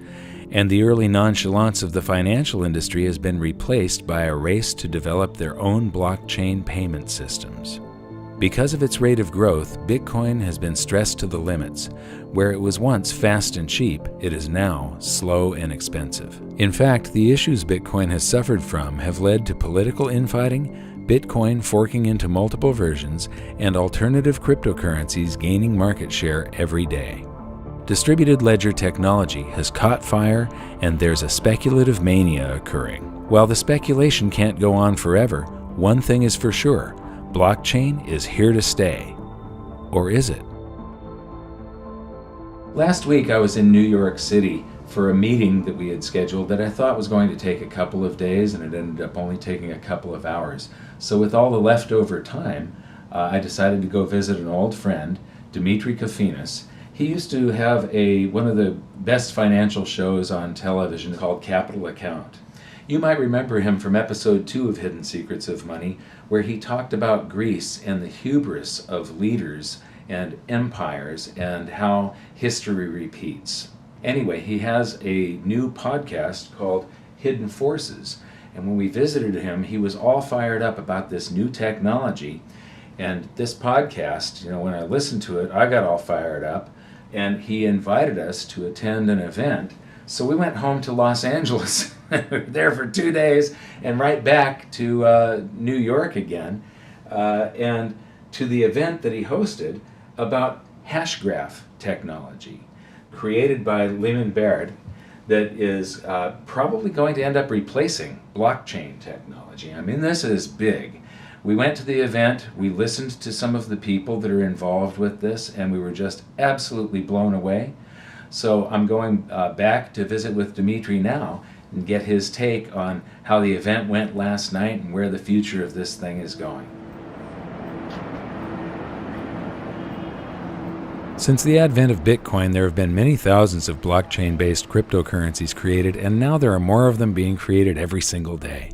And the early nonchalance of the financial industry has been replaced by a race to develop their own blockchain payment systems. Because of its rate of growth, Bitcoin has been stressed to the limits. Where it was once fast and cheap, it is now slow and expensive. In fact, the issues Bitcoin has suffered from have led to political infighting, Bitcoin forking into multiple versions, and alternative cryptocurrencies gaining market share every day. Distributed ledger technology has caught fire, and there's a speculative mania occurring. While the speculation can't go on forever, one thing is for sure: blockchain is here to stay. Or is it? Last week I was in New York City for a meeting that we had scheduled that I thought was going to take a couple of days, and it ended up only taking a couple of hours. So with all the leftover time, I decided to go visit an old friend, Dimitri Kofinas. He used to have one of the best financial shows on television called Capital Account. You might remember him from episode 2 of Hidden Secrets of Money, where he talked about Greece and the hubris of leaders and empires and how history repeats. Anyway, he has a new podcast called Hidden Forces. And when we visited him, he was all fired up about this new technology. And this podcast, when I listened to it, I got all fired up. And he invited us to attend an event. So we went home to Los Angeles. We were there for 2 days and right back to New York again. And to the event that he hosted about Hashgraph technology, created by Lyman Baird, that is probably going to end up replacing blockchain technology. I mean, this is big. We went to the event, we listened to some of the people that are involved with this, and we were just absolutely blown away. So I'm going back to visit with Dimitri now and get his take on how the event went last night and where the future of this thing is going. Since the advent of Bitcoin, there have been many thousands of blockchain-based cryptocurrencies created, and now there are more of them being created every single day.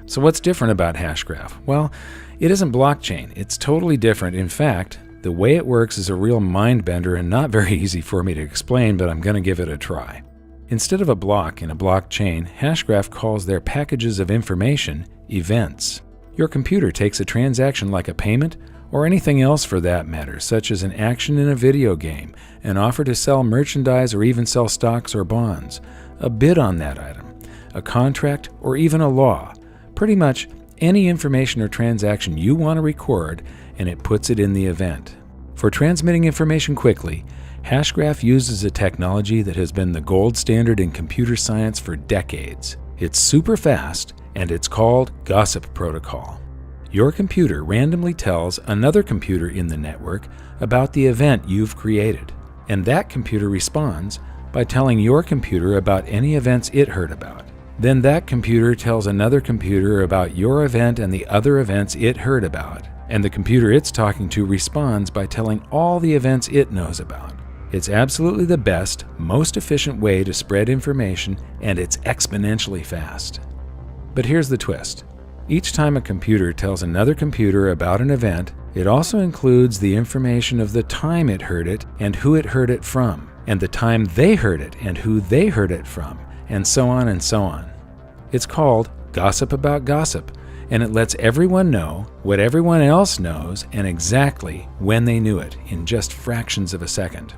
So what's different about Hashgraph? Well, it isn't blockchain. It's totally different. In fact, the way it works is a real mind-bender and not very easy for me to explain, but I'm going to give it a try. Instead of a block in a blockchain, Hashgraph calls their packages of information events. Your computer takes a transaction like a payment, or anything else for that matter, such as an action in a video game, an offer to sell merchandise or even sell stocks or bonds, a bid on that item, a contract, or even a law. Pretty much any information or transaction you want to record, and it puts it in the event. For transmitting information quickly, Hashgraph uses a technology that has been the gold standard in computer science for decades. It's super fast, and it's called Gossip Protocol. Your computer randomly tells another computer in the network about the event you've created, and that computer responds by telling your computer about any events it heard about. Then that computer tells another computer about your event and the other events it heard about, and the computer it's talking to responds by telling all the events it knows about. It's absolutely the best, most efficient way to spread information, and it's exponentially fast. But here's the twist. Each time a computer tells another computer about an event, it also includes the information of the time it heard it and who it heard it from, and the time they heard it and who they heard it from, and so on and so on. It's called Gossip About Gossip, and it lets everyone know what everyone else knows and exactly when they knew it in just fractions of a second.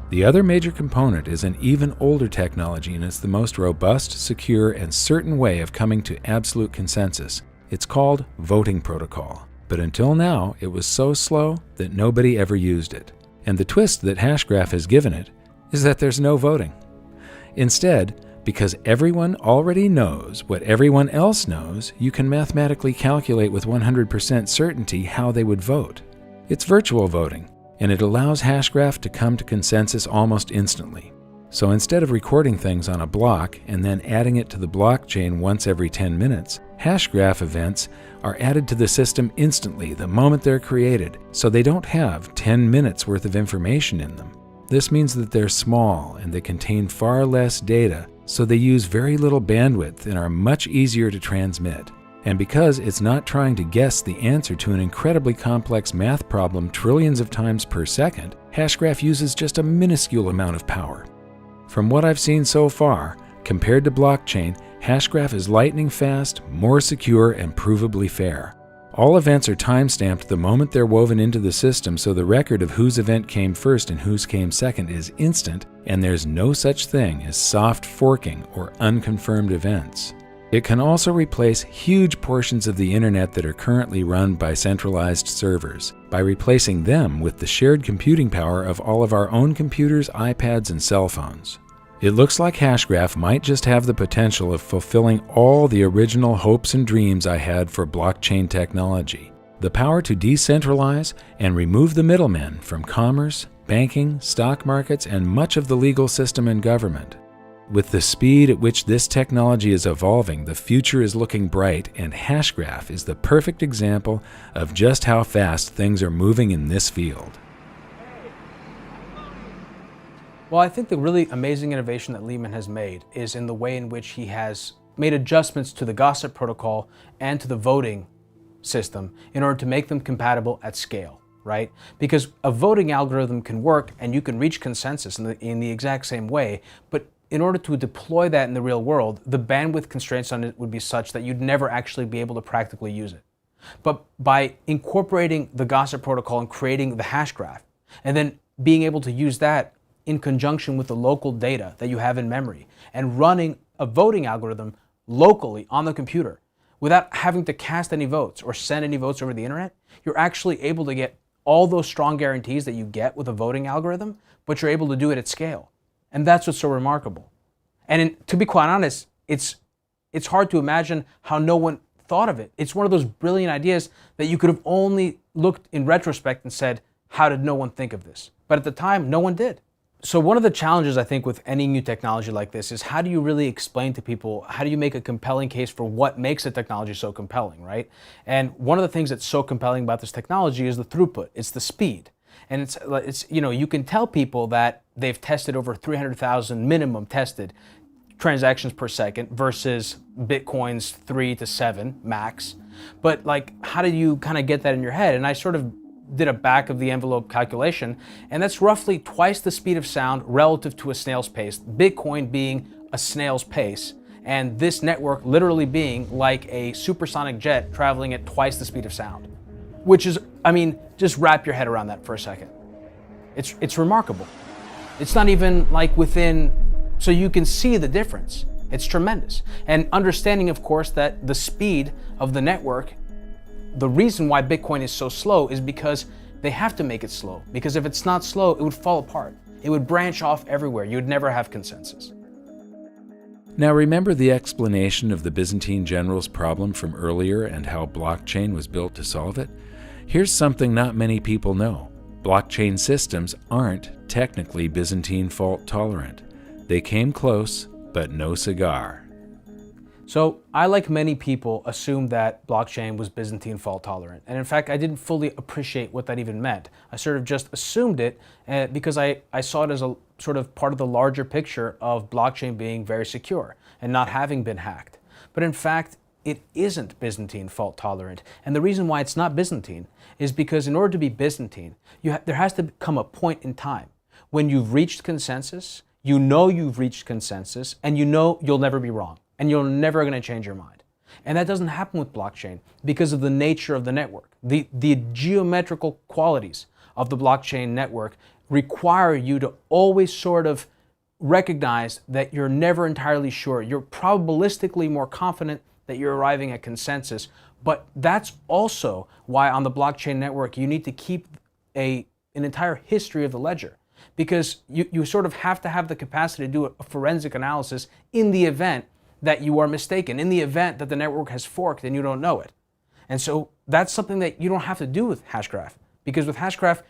The other major component is an even older technology, and it's the most robust, secure, and certain way of coming to absolute consensus. It's called voting protocol. But until now, it was so slow that nobody ever used it. And the twist that Hashgraph has given it is that there's no voting. Instead, because everyone already knows what everyone else knows, you can mathematically calculate with 100% certainty how they would vote. It's virtual voting, and it allows Hashgraph to come to consensus almost instantly. So instead of recording things on a block and then adding it to the blockchain once every 10 minutes, Hashgraph events are added to the system instantly the moment they're created, so they don't have 10 minutes worth of information in them. This means that they're small and they contain far less data, so they use very little bandwidth and are much easier to transmit. And because it's not trying to guess the answer to an incredibly complex math problem trillions of times per second, Hashgraph uses just a minuscule amount of power. From what I've seen so far, compared to blockchain, Hashgraph is lightning fast, more secure, and provably fair. All events are time-stamped the moment they're woven into the system, so the record of whose event came first and whose came second is instant, and there's no such thing as soft forking or unconfirmed events. It can also replace huge portions of the internet that are currently run by centralized servers, by replacing them with the shared computing power of all of our own computers, iPads, and cell phones. It looks like Hashgraph might just have the potential of fulfilling all the original hopes and dreams I had for blockchain technology. The power to decentralize and remove the middlemen from commerce, banking, stock markets, and much of the legal system and government. With the speed at which this technology is evolving, the future is looking bright, and Hashgraph is the perfect example of just how fast things are moving in this field. Well, I think the really amazing innovation that Leman has made is in the way in which he has made adjustments to the gossip protocol and to the voting system in order to make them compatible at scale, right? Because a voting algorithm can work and you can reach consensus in the exact same way, but in order to deploy that in the real world, the bandwidth constraints on it would be such that you'd never actually be able to practically use it. But by incorporating the gossip protocol and creating the hash graph, and then being able to use that in conjunction with the local data that you have in memory, and running a voting algorithm locally on the computer without having to cast any votes or send any votes over the internet, you're actually able to get all those strong guarantees that you get with a voting algorithm, but you're able to do it at scale. And that's what's so remarkable. And to be quite honest, it's hard to imagine how no one thought of it. It's one of those brilliant ideas that you could have only looked in retrospect and said, how did no one think of this? But at the time, no one did. So one of the challenges I think with any new technology like this is how do you really explain to people, how do you make a compelling case for what makes a technology so compelling, right? And one of the things that's so compelling about this technology is the throughput, it's the speed. And it's you know, you can tell people that they've tested over 300,000 minimum tested transactions per second versus Bitcoin's 3 to 7 max. But like, how do you kind of get that in your head? And I sort of did a back of the envelope calculation, and that's roughly twice the speed of sound relative to a snail's pace, Bitcoin being a snail's pace, and this network literally being like a supersonic jet traveling at twice the speed of sound. Which is, I mean, just wrap your head around that for a second. It's remarkable. It's not even like within, so you can see the difference. It's tremendous. And understanding, of course, that the speed of the network, the reason why Bitcoin is so slow is because they have to make it slow. Because if it's not slow, it would fall apart. It would branch off everywhere. You would never have consensus. Now remember the explanation of the Byzantine general's problem from earlier and how blockchain was built to solve it? Here's something not many people know. Blockchain systems aren't technically Byzantine fault tolerant. They came close, but no cigar. So I, like many people, assumed that blockchain was Byzantine fault tolerant. And in fact, I didn't fully appreciate what that even meant. I sort of just assumed it because I saw it as a sort of part of the larger picture of blockchain being very secure and not having been hacked. But in fact, it isn't Byzantine fault tolerant. And the reason why it's not Byzantine is because in order to be Byzantine, there has to come a point in time when you've reached consensus, you know you've reached consensus, and you know you'll never be wrong. And you're never going to change your mind. And that doesn't happen with blockchain because of the nature of the network. The geometrical qualities of the blockchain network require you to always sort of recognize that you're never entirely sure. You're probabilistically more confident that you're arriving at consensus, but that's also why on the blockchain network you need to keep an entire history of the ledger, because you sort of have to have the capacity to do a forensic analysis in the event that you are mistaken, in the event that the network has forked and you don't know it. And so that's something that you don't have to do with Hashgraph, because with Hashgraph,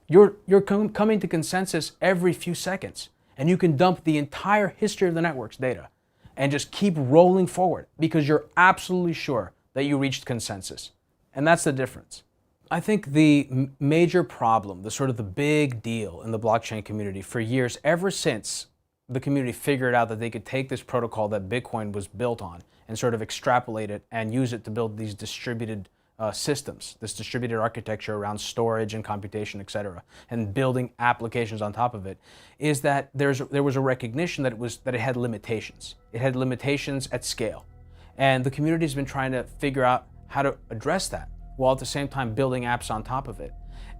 you're coming to consensus every few seconds, and you can dump the entire history of the network's data and just keep rolling forward because you're absolutely sure that you reached consensus. And that's the difference. I think the major problem, the sort of the big deal in the blockchain community for years, ever since the community figured out that they could take this protocol that Bitcoin was built on and sort of extrapolate it and use it to build these distributed systems, this distributed architecture around storage and computation, etc., and building applications on top of it, is that there was a recognition that it had limitations. It had limitations at scale. And the community has been trying to figure out how to address that while at the same time building apps on top of it.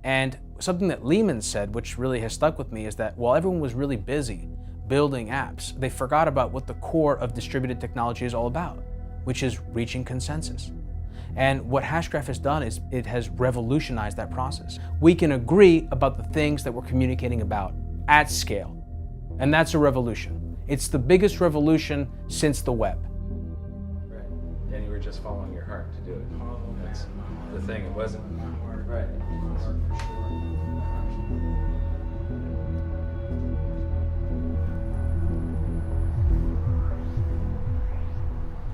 And something that Leman said, which really has stuck with me, is that while everyone was really busy building apps, they forgot about what the core of distributed technology is all about, which is reaching consensus. And what Hashgraph has done is it has revolutionized that process. We can agree about the things that we're communicating about at scale, and that's a revolution. It's the biggest revolution since the web. Right, and you were just following your heart to do it. That's the thing, it wasn't. Right.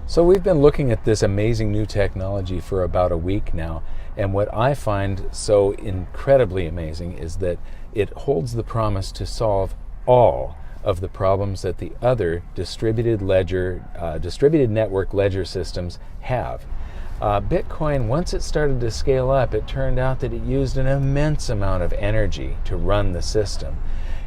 So we've been looking at this amazing new technology for about a week now, and what I find so incredibly amazing is that it holds the promise to solve all of the problems that the other distributed network ledger systems have. Bitcoin, once it started to scale up, it turned out that it used an immense amount of energy to run the system.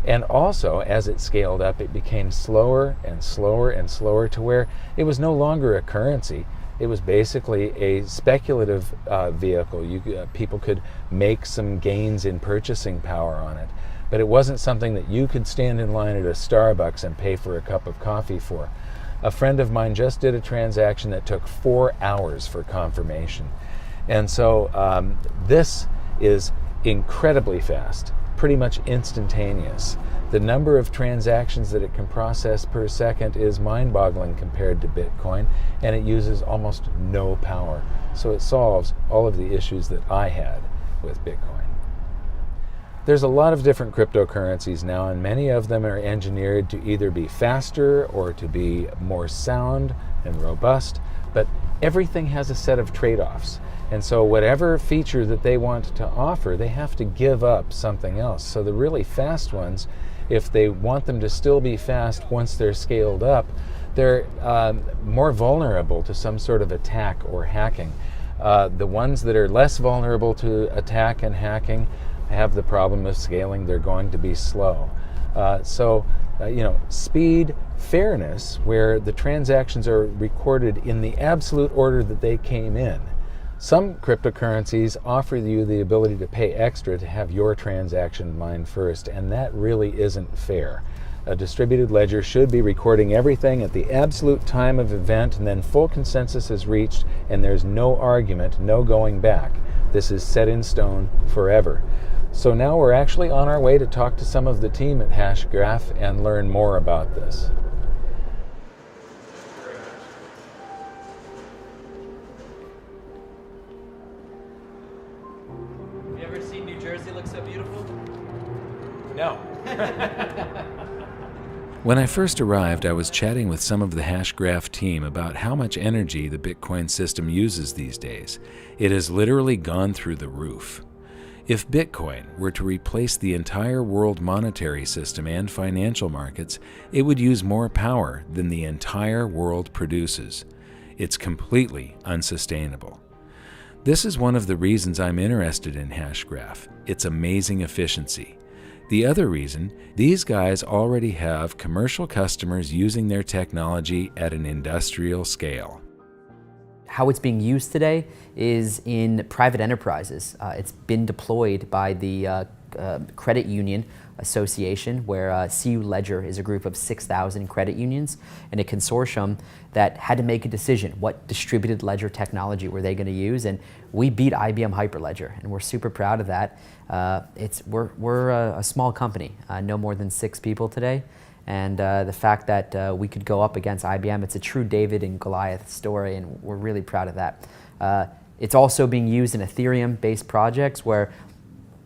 And also, as it scaled up, it became slower and slower and slower to where it was no longer a currency. It was basically a speculative vehicle. People could make some gains in purchasing power on it, but it wasn't something that you could stand in line at a Starbucks and pay for a cup of coffee for. A friend of mine just did a transaction that took 4 hours for confirmation. And so this is incredibly fast, pretty much instantaneous. The number of transactions that it can process per second is mind-boggling compared to Bitcoin, and it uses almost no power. So it solves all of the issues that I had with Bitcoin. There's a lot of different cryptocurrencies now, and many of them are engineered to either be faster or to be more sound and robust, but everything has a set of trade-offs. And so whatever feature that they want to offer, they have to give up something else. So the really fast ones, if they want them to still be fast once they're scaled up, they're more vulnerable to some sort of attack or hacking. The ones that are less vulnerable to attack and hacking have the problem of scaling. They're going to be slow. Speed, fairness, where the transactions are recorded in the absolute order that they came in. Some cryptocurrencies offer you the ability to pay extra to have your transaction mined first, and that really isn't fair. A distributed ledger should be recording everything at the absolute time of event, and then full consensus is reached, and there's no argument, no going back. This is set in stone forever. So now we're actually on our way to talk to some of the team at Hashgraph and learn more about this. Have you ever seen New Jersey look so beautiful? No. When I first arrived, I was chatting with some of the Hashgraph team about how much energy the Bitcoin system uses these days. It has literally gone through the roof. If Bitcoin were to replace the entire world monetary system and financial markets, it would use more power than the entire world produces. It's completely unsustainable. This is one of the reasons I'm interested in Hashgraph, its amazing efficiency. The other reason, these guys already have commercial customers using their technology at an industrial scale. How it's being used today is in private enterprises. It's been deployed by the Credit Union Association, where CU Ledger is a group of 6,000 credit unions and a consortium that had to make a decision. What distributed ledger technology were they going to use? And we beat IBM Hyperledger, and we're super proud of that. We're a small company, no more than 6 people today. And the fact that we could go up against IBM, it's a true David and Goliath story, and we're really proud of that. It's also being used in Ethereum-based projects where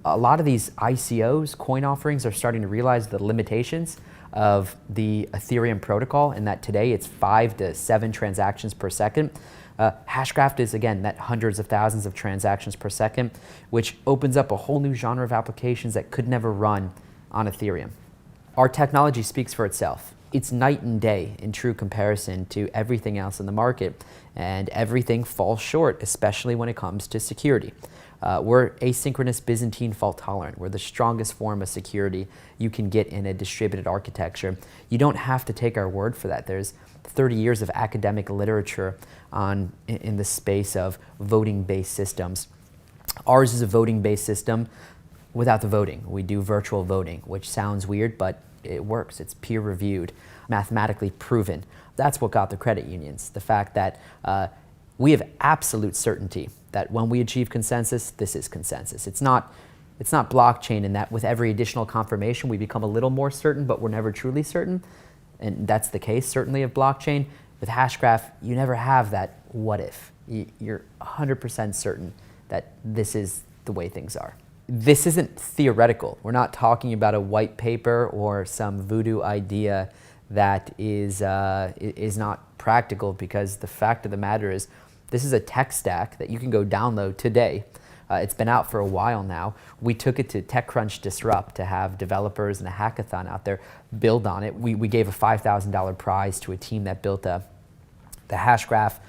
a lot of these ICOs, coin offerings, are starting to realize the limitations of the Ethereum protocol, and that today it's 5 to 7 transactions per second. Hashgraph is, again, that hundreds of thousands of transactions per second, which opens up a whole new genre of applications that could never run on Ethereum. Our technology speaks for itself. It's night and day in true comparison to everything else in the market, and everything falls short, especially when it comes to security. We're asynchronous Byzantine fault tolerant. We're the strongest form of security you can get in a distributed architecture. You don't have to take our word for that. There's 30 years of academic literature in the space of voting-based systems. Ours is a voting-based system without the voting. We do virtual voting, which sounds weird, but it works. It's peer-reviewed, mathematically proven. That's what got the credit unions. The fact that we have absolute certainty that when we achieve consensus, this is consensus. It's not blockchain in that with every additional confirmation we become a little more certain, but we're never truly certain. And that's the case, certainly, of blockchain. With Hashgraph, you never have that what if. You're 100% certain that this is the way things are. This isn't theoretical. We're not talking about a white paper or some voodoo idea that is not practical, because the fact of the matter is this is a tech stack that you can go download today. It's been out for a while now. We took it to TechCrunch Disrupt to have developers and a hackathon out there build on it. We gave a $5,000 prize to a team that built the Hashgraph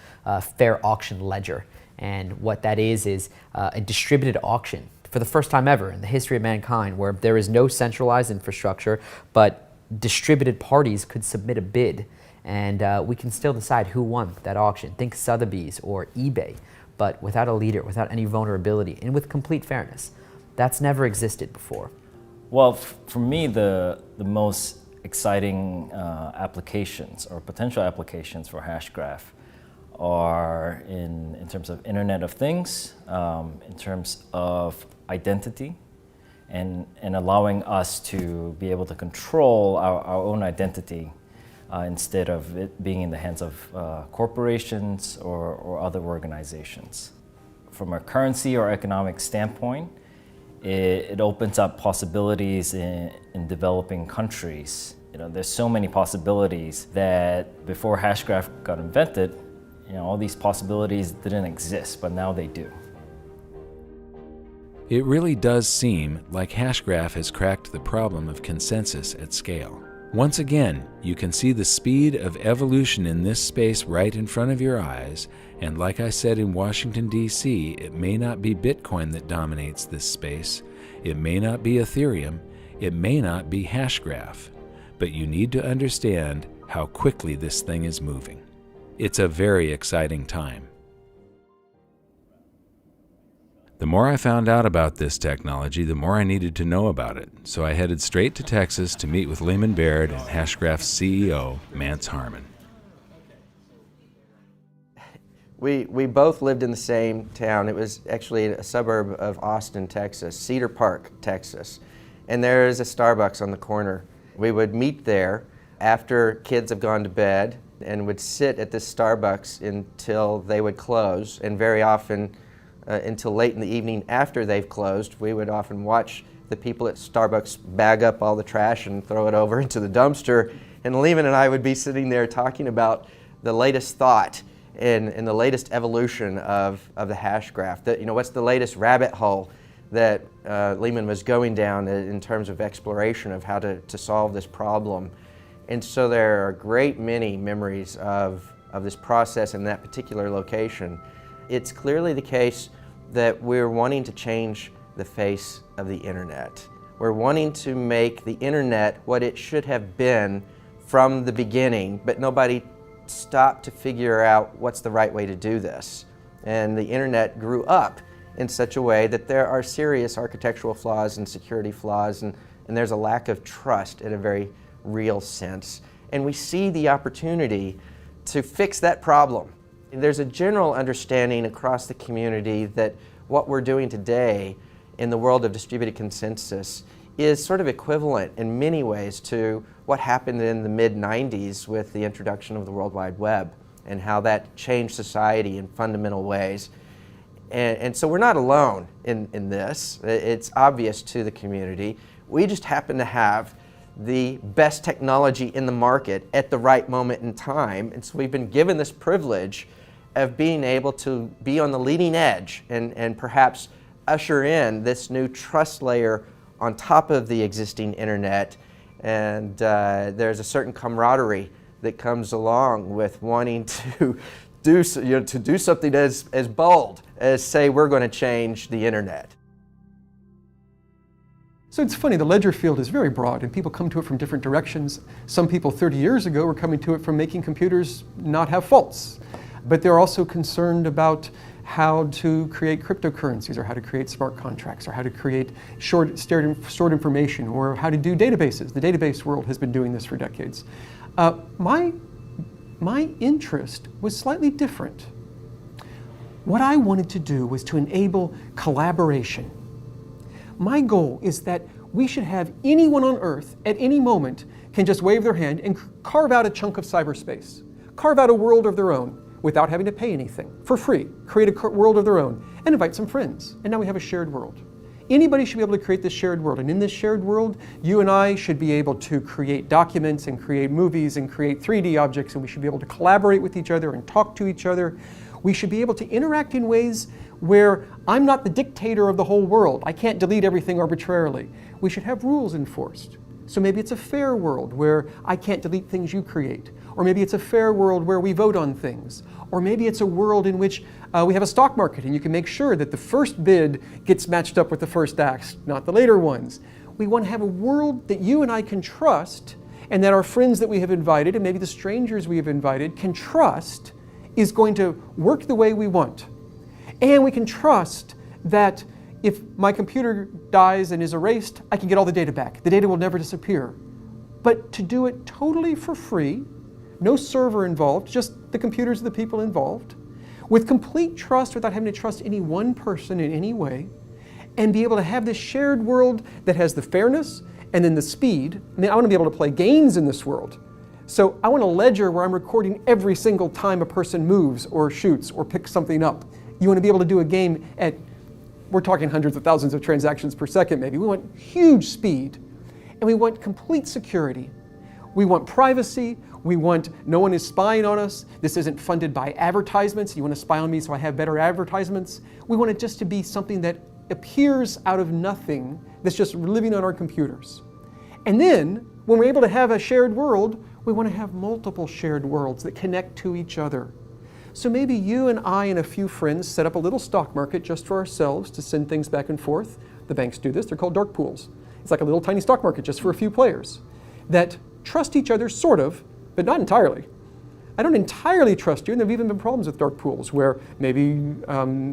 fair auction ledger. And what that is a distributed auction for the first time ever in the history of mankind, where there is no centralized infrastructure, but distributed parties could submit a bid, and we can still decide who won that auction. Think Sotheby's or eBay, but without a leader, without any vulnerability, and with complete fairness. That's never existed before. Well, for me, the most exciting applications or potential applications for Hashgraph are in terms of Internet of Things, in terms of identity, and allowing us to be able to control our own identity instead of it being in the hands of corporations or other organizations. From a currency or economic standpoint, it opens up possibilities in developing countries. You know, there's so many possibilities that before Hashgraph got invented, you know, all these possibilities didn't exist, but now they do. It really does seem like Hashgraph has cracked the problem of consensus at scale. Once again, you can see the speed of evolution in this space right in front of your eyes, and like I said in Washington, D.C., it may not be Bitcoin that dominates this space, it may not be Ethereum, it may not be Hashgraph, but you need to understand how quickly this thing is moving. It's a very exciting time. The more I found out about this technology, the more I needed to know about it, so I headed straight to Texas to meet with Lehman Baird and Hashgraph's CEO, Mance Harmon. We both lived in the same town. It was actually a suburb of Austin, Texas, Cedar Park, Texas. And there is a Starbucks on the corner. We would meet there after kids have gone to bed and would sit at this Starbucks until they would close, and very often until late in the evening after they've closed. We would often watch the people at Starbucks bag up all the trash and throw it over into the dumpster, and Lehman and I would be sitting there talking about the latest thought and the latest evolution of the Hashgraph. You know, what's the latest rabbit hole that Lehman was going down in terms of exploration of how to solve this problem. And so there are a great many memories of this process in that particular location. It's clearly the case that we're wanting to change the face of the internet. We're wanting to make the internet what it should have been from the beginning, but nobody stopped to figure out what's the right way to do this. And the internet grew up in such a way that there are serious architectural flaws and security flaws, and there's a lack of trust in a very real sense. And we see the opportunity to fix that problem. There's a general understanding across the community that what we're doing today in the world of distributed consensus is sort of equivalent in many ways to what happened in the mid-90s with the introduction of the World Wide Web and how that changed society in fundamental ways. And so we're not alone in this. It's obvious to the community. We just happen to have the best technology in the market at the right moment in time. And so we've been given this privilege of being able to be on the leading edge and perhaps usher in this new trust layer on top of the existing internet. And there's a certain camaraderie that comes along with wanting to do something as bold as say we're going to change the internet. So it's funny, the ledger field is very broad and people come to it from different directions. Some people 30 years ago were coming to it from making computers not have faults. But they're also concerned about how to create cryptocurrencies, or how to create smart contracts, or how to create stored information, or how to do databases. The database world has been doing this for decades. My interest was slightly different. What I wanted to do was to enable collaboration. My goal is that we should have anyone on Earth at any moment can just wave their hand and carve out a chunk of cyberspace, carve out a world of their own without having to pay anything, for free, create a world of their own, and invite some friends. And now we have a shared world. Anybody should be able to create this shared world. And in this shared world, you and I should be able to create documents and create movies and create 3D objects, and we should be able to collaborate with each other and talk to each other. We should be able to interact in ways where I'm not the dictator of the whole world. I can't delete everything arbitrarily. We should have rules enforced. So maybe it's a fair world where I can't delete things you create. Or maybe it's a fair world where we vote on things. Or maybe it's a world in which we have a stock market and you can make sure that the first bid gets matched up with the first act, not the later ones. We want to have a world that you and I can trust, and that our friends that we have invited, and maybe the strangers we have invited, can trust is going to work the way we want. And we can trust that if my computer dies and is erased, I can get all the data back. The data will never disappear. But to do it totally for free, no server involved, just the computers of the people involved, with complete trust without having to trust any one person in any way, and be able to have this shared world that has the fairness and then the speed. I mean, I want to be able to play games in this world. So I want a ledger where I'm recording every single time a person moves or shoots or picks something up. You want to be able to do a game at, we're talking hundreds of thousands of transactions per second maybe. We want huge speed, and we want complete security. We want privacy. We want no one is spying on us. This isn't funded by advertisements. You want to spy on me so I have better advertisements. We want it just to be something that appears out of nothing, that's just living on our computers. And then, when we're able to have a shared world, we want to have multiple shared worlds that connect to each other. So maybe you and I and a few friends set up a little stock market just for ourselves to send things back and forth. The banks do this. They're called dark pools. It's like a little tiny stock market just for a few players that trust each other, sort of, but not entirely. I don't entirely trust you, and there have even been problems with dark pools where maybe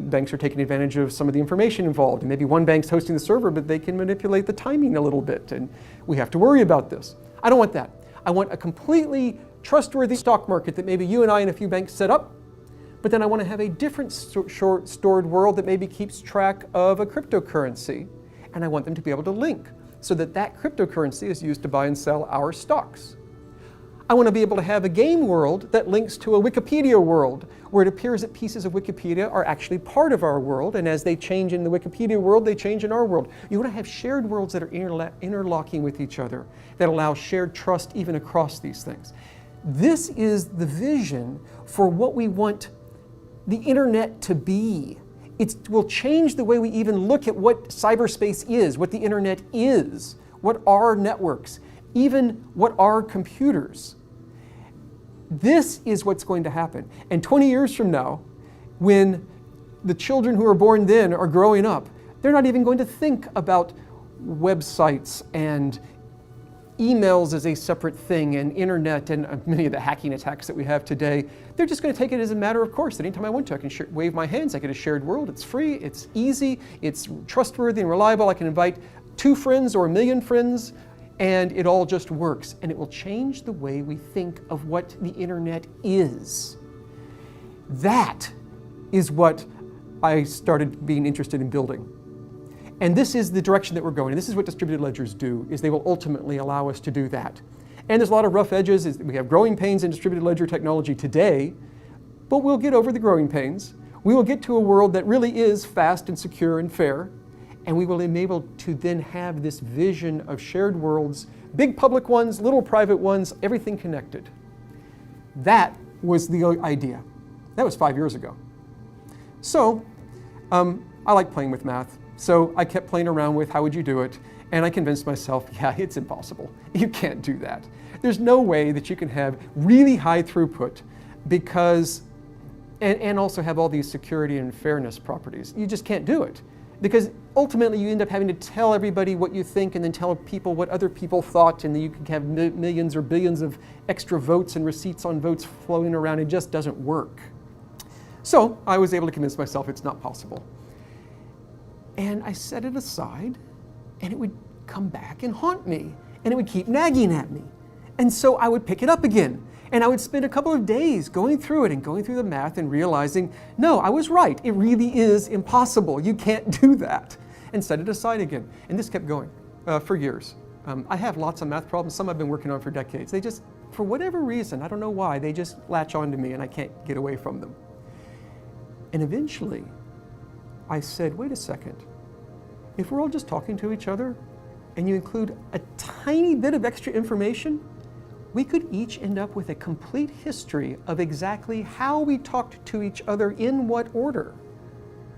banks are taking advantage of some of the information involved, and maybe one bank's hosting the server, but they can manipulate the timing a little bit, and we have to worry about this. I don't want that. I want a completely trustworthy stock market that maybe you and I and a few banks set up, but then I want to have a different stored world that maybe keeps track of a cryptocurrency, and I want them to be able to link so that that cryptocurrency is used to buy and sell our stocks. I want to be able to have a game world that links to a Wikipedia world, where it appears that pieces of Wikipedia are actually part of our world, and as they change in the Wikipedia world, they change in our world. You want to have shared worlds that are interlocking with each other, that allow shared trust even across these things. This is the vision for what we want the internet to be. It will change the way we even look at what cyberspace is, what the internet is, what are networks, even what are computers. This is what's going to happen. And 20 years from now, when the children who are born then are growing up, they're not even going to think about websites and emails as a separate thing, and internet and many of the hacking attacks that we have today. They're just going to take it as a matter of course. Anytime I want to, I can wave my hands. I get a shared world. It's free, it's easy, it's trustworthy and reliable. I can invite 2 friends or 1 million friends, and it all just works. And it will change the way we think of what the internet is. That is what I started being interested in building. And this is the direction that we're going. And this is what distributed ledgers do, is they will ultimately allow us to do that. And there's a lot of rough edges. We have growing pains in distributed ledger technology today, but we'll get over the growing pains. We will get to a world that really is fast and secure and fair, and we will be able to then have this vision of shared worlds, big public ones, little private ones, everything connected. That was the idea. That was 5 years ago. So I like playing with math. So I kept playing around with how would you do it, and I convinced myself, yeah, it's impossible. You can't do that. There's no way that you can have really high throughput because, and also have all these security and fairness properties. You just can't do it. Because ultimately you end up having to tell everybody what you think and then tell people what other people thought, and then you can have millions or billions of extra votes and receipts on votes flowing around. It just doesn't work. So I was able to convince myself it's not possible. And I set it aside, and it would come back and haunt me, and it would keep nagging at me. And so I would pick it up again, and I would spend a couple of days going through it and going through the math and realizing, no, I was right. It really is impossible. You can't do that. And set it aside again. And this kept going for years. I have lots of math problems. Some I've been working on for decades. They just, for whatever reason, I don't know why, they just latch onto me, and I can't get away from them. And eventually, I said, wait a second. if we're all just talking to each other and you include a tiny bit of extra information, we could each end up with a complete history of exactly how we talked to each other in what order.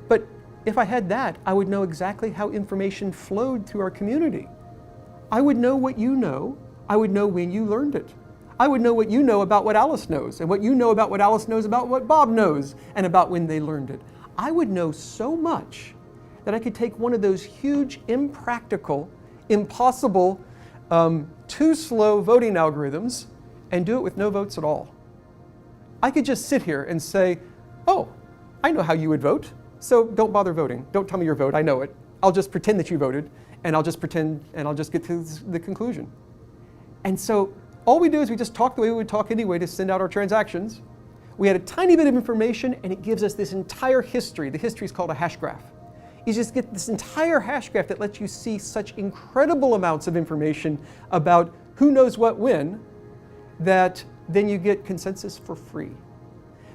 But if I had that, I would know exactly how information flowed through our community. I would know what you know. I would know when you learned it. I would know what you know about what Alice knows, and what you know about what Alice knows about what Bob knows, and about when they learned it. I would know so much that I could take one of those huge, impractical, impossible, too slow voting algorithms and do it with no votes at all. I could just sit here and say, oh, I know how you would vote, so don't bother voting. Don't tell me your vote, I know it. I'll just pretend that you voted, and I'll just pretend, and I'll just get to the conclusion. And so all we do is we just talk the way we would talk anyway to send out our transactions. We had a tiny bit of information, and it gives us this entire history. The history is called a hash graph. You just get this entire hash graph that lets you see such incredible amounts of information about who knows what when, that then you get consensus for free.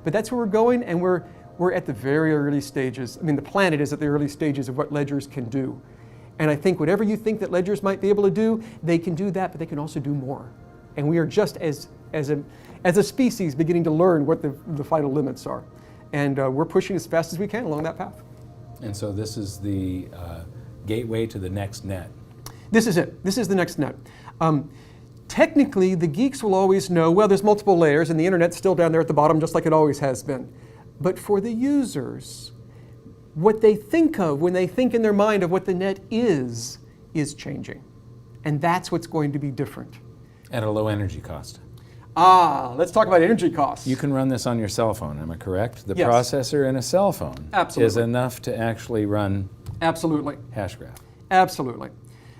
But that's where we're going, and we're at the very early stages. I mean, the planet is at the early stages of what ledgers can do. And I think whatever you think that ledgers might be able to do, they can do that, but they can also do more. And we are just as a species beginning to learn what the final limits are. And we're pushing as fast as we can along that path. And so this is the gateway to the next net. This is it. This is the next net. Technically, the geeks will always know, well, there's multiple layers and the internet's still down there at the bottom just like it always has been. But for the users, what they think of when they think in their mind of what the net is changing. And that's what's going to be different. At a low energy cost. Let's talk about energy costs. You can run this on your cell phone, am I correct? The Yes. processor in a cell phone is enough to actually run Absolutely. Hashgraph. Absolutely.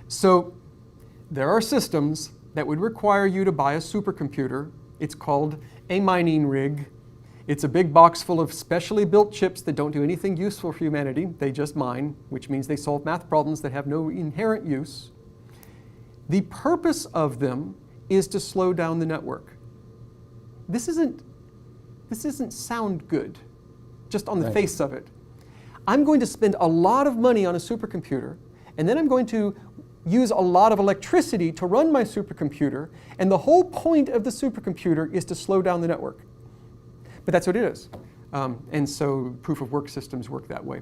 So there are systems that would require you to buy a supercomputer. It's called a mining rig. It's a big box full of specially built chips that don't do anything useful for humanity. They just mine, which means they solve math problems that have no inherent use. The purpose of them is to slow down the network. This doesn't sound good, just on the face of it. I'm going to spend a lot of money on a supercomputer, and then I'm going to use a lot of electricity to run my supercomputer, and the whole point of the supercomputer is to slow down the network. But that's what it is. And so proof of work systems work that way.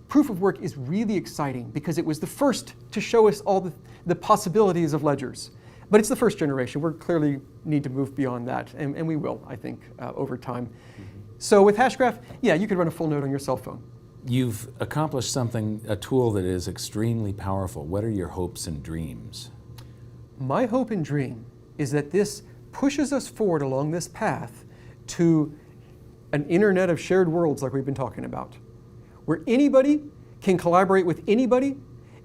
Proof of work is really exciting because it was the first to show us all the possibilities of ledgers. But it's the first generation. We clearly need to move beyond that, and we will, I think, over time. So with Hashgraph, yeah, you could run a full node on your cell phone. You've accomplished something, a tool that is extremely powerful. What are your hopes and dreams? My hope and dream is that this pushes us forward along this path to an internet of shared worlds like we've been talking about, where anybody can collaborate with anybody,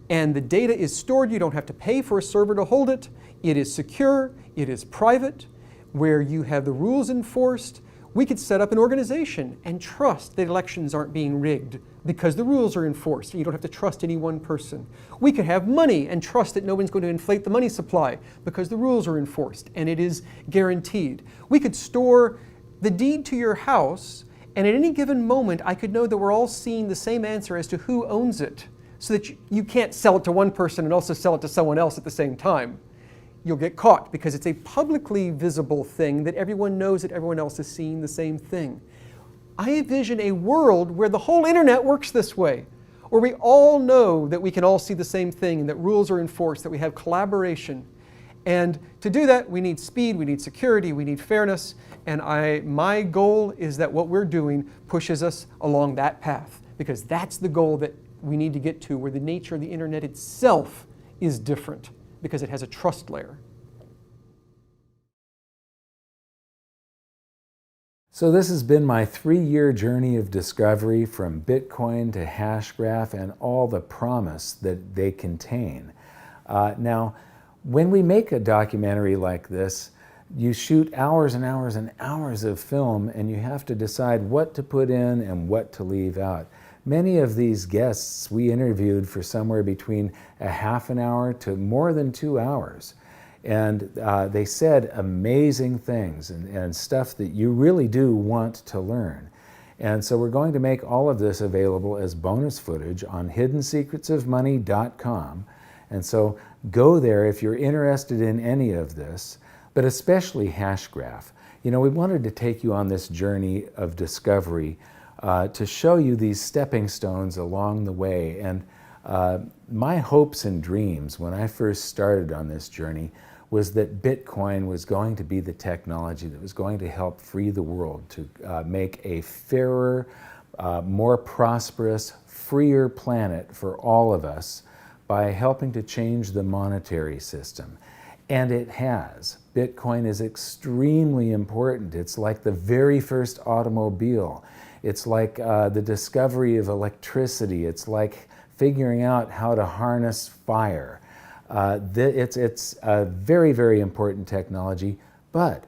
and the data is stored. You don't have to pay for a server to hold it. It is secure, it is private, where you have the rules enforced. We could set up an organization and trust that elections aren't being rigged because the rules are enforced and you don't have to trust any one person. We could have money and trust that no one's going to inflate the money supply because the rules are enforced and it is guaranteed. We could store the deed to your house, and at any given moment I could know that we're all seeing the same answer as to who owns it, so that you can't sell it to one person and also sell it to someone else at the same time. You'll get caught because it's a publicly visible thing that everyone knows that everyone else is seeing the same thing. I envision a world where the whole internet works this way, where we all know that we can all see the same thing and that rules are enforced, that we have collaboration. And to do that, we need speed, we need security, we need fairness, and my goal is that what we're doing pushes us along that path, because that's the goal that we need to get to, where the nature of the internet itself is different, because it has a trust layer. So this has been my 3-year journey of discovery from Bitcoin to Hashgraph and all the promise that they contain. Now, when we make a documentary like this, you shoot hours and hours and hours of film, and you have to decide what to put in and what to leave out. Many of these guests we interviewed for somewhere between a half an hour to more than 2 hours. And they said amazing things and stuff that you really do want to learn. And so we're going to make all of this available as bonus footage on hiddensecretsofmoney.com. And so go there if you're interested in any of this, but especially Hashgraph. You know, we wanted to take you on this journey of discovery to show you these stepping stones along the way. And my hopes and dreams when I first started on this journey was that Bitcoin was going to be the technology that was going to help free the world to make a fairer, more prosperous, freer planet for all of us by helping to change the monetary system. And it has. Bitcoin is extremely important. It's like the very first automobile. It's like the discovery of electricity. It's like figuring out how to harness fire. It's a very, very important technology, but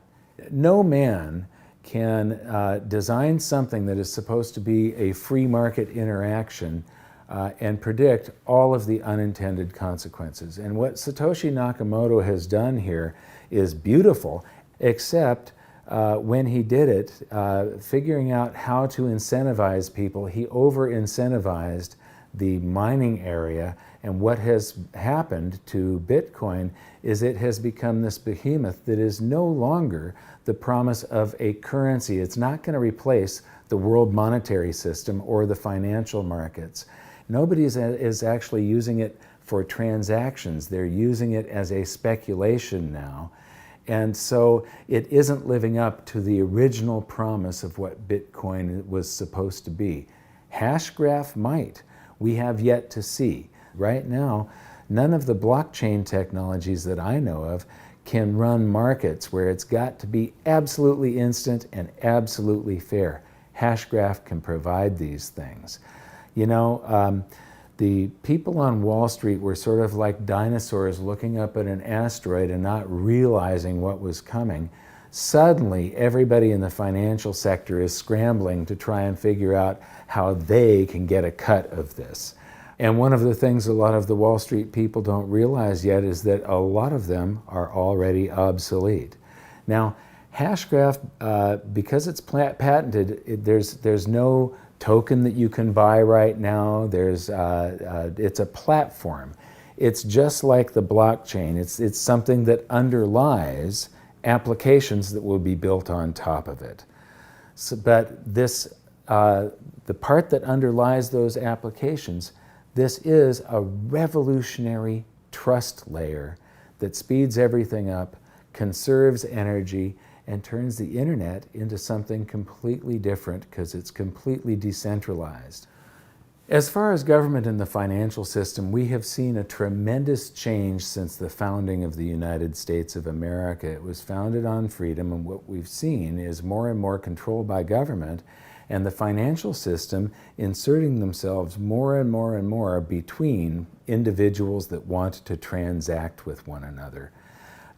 no man can design something that is supposed to be a free market interaction and predict all of the unintended consequences. And what Satoshi Nakamoto has done here is beautiful, except when he did it, figuring out how to incentivize people, he over-incentivized the mining area. And what has happened to Bitcoin is it has become this behemoth that is no longer the promise of a currency. It's not going to replace the world monetary system or the financial markets. Nobody is actually using it for transactions. They're using it as a speculation now. And so it isn't living up to the original promise of what Bitcoin was supposed to be. Hashgraph might. We have yet to see. Right now, none of the blockchain technologies that I know of can run markets where it's got to be absolutely instant and absolutely fair. Hashgraph can provide these things. You know, the people on Wall Street were sort of like dinosaurs looking up at an asteroid and not realizing what was coming. Suddenly, everybody in the financial sector is scrambling to try and figure out how they can get a cut of this. And one of the things a lot of the Wall Street people don't realize yet is that a lot of them are already obsolete. Now, Hashgraph, because it's patented, there's no token that you can buy right now. It's a platform. It's just like the blockchain. It's something that underlies applications that will be built on top of it. So, but this, the part that underlies those applications, this is a revolutionary trust layer that speeds everything up, conserves energy, and turns the internet into something completely different because it's completely decentralized. As far as government and the financial system, we have seen a tremendous change since the founding of the United States of America. It was founded on freedom, and what we've seen is more and more control by government and the financial system inserting themselves more and more and more between individuals that want to transact with one another.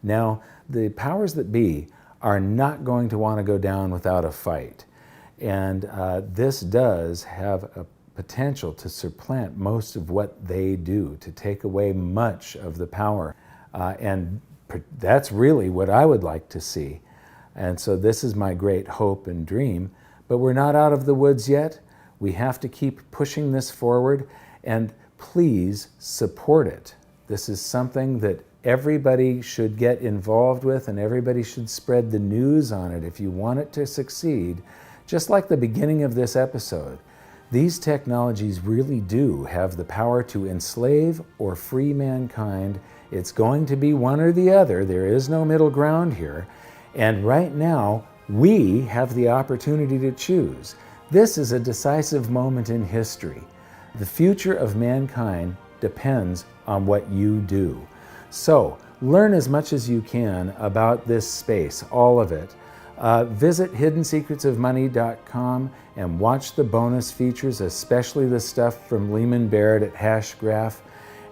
Now, the powers that be are not going to want to go down without a fight. And this does have a potential to supplant most of what they do, to take away much of the power. And that's really what I would like to see. And so this is my great hope and dream. But we're not out of the woods yet. We have to keep pushing this forward, and please support it. This is something that everybody should get involved with, and everybody should spread the news on it if you want it to succeed. Just like the beginning of this episode, these technologies really do have the power to enslave or free mankind. It's going to be one or the other. There is no middle ground here. And right now, we have the opportunity to choose. This is a decisive moment in history. The future of mankind depends on what you do. So, learn as much as you can about this space, all of it. Visit hiddensecretsofmoney.com and watch the bonus features, especially the stuff from Lehman Barrett at Hashgraph.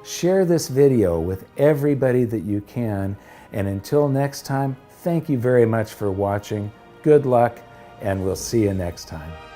Share this video with everybody that you can, and until next time, thank you very much for watching. Good luck, and we'll see you next time.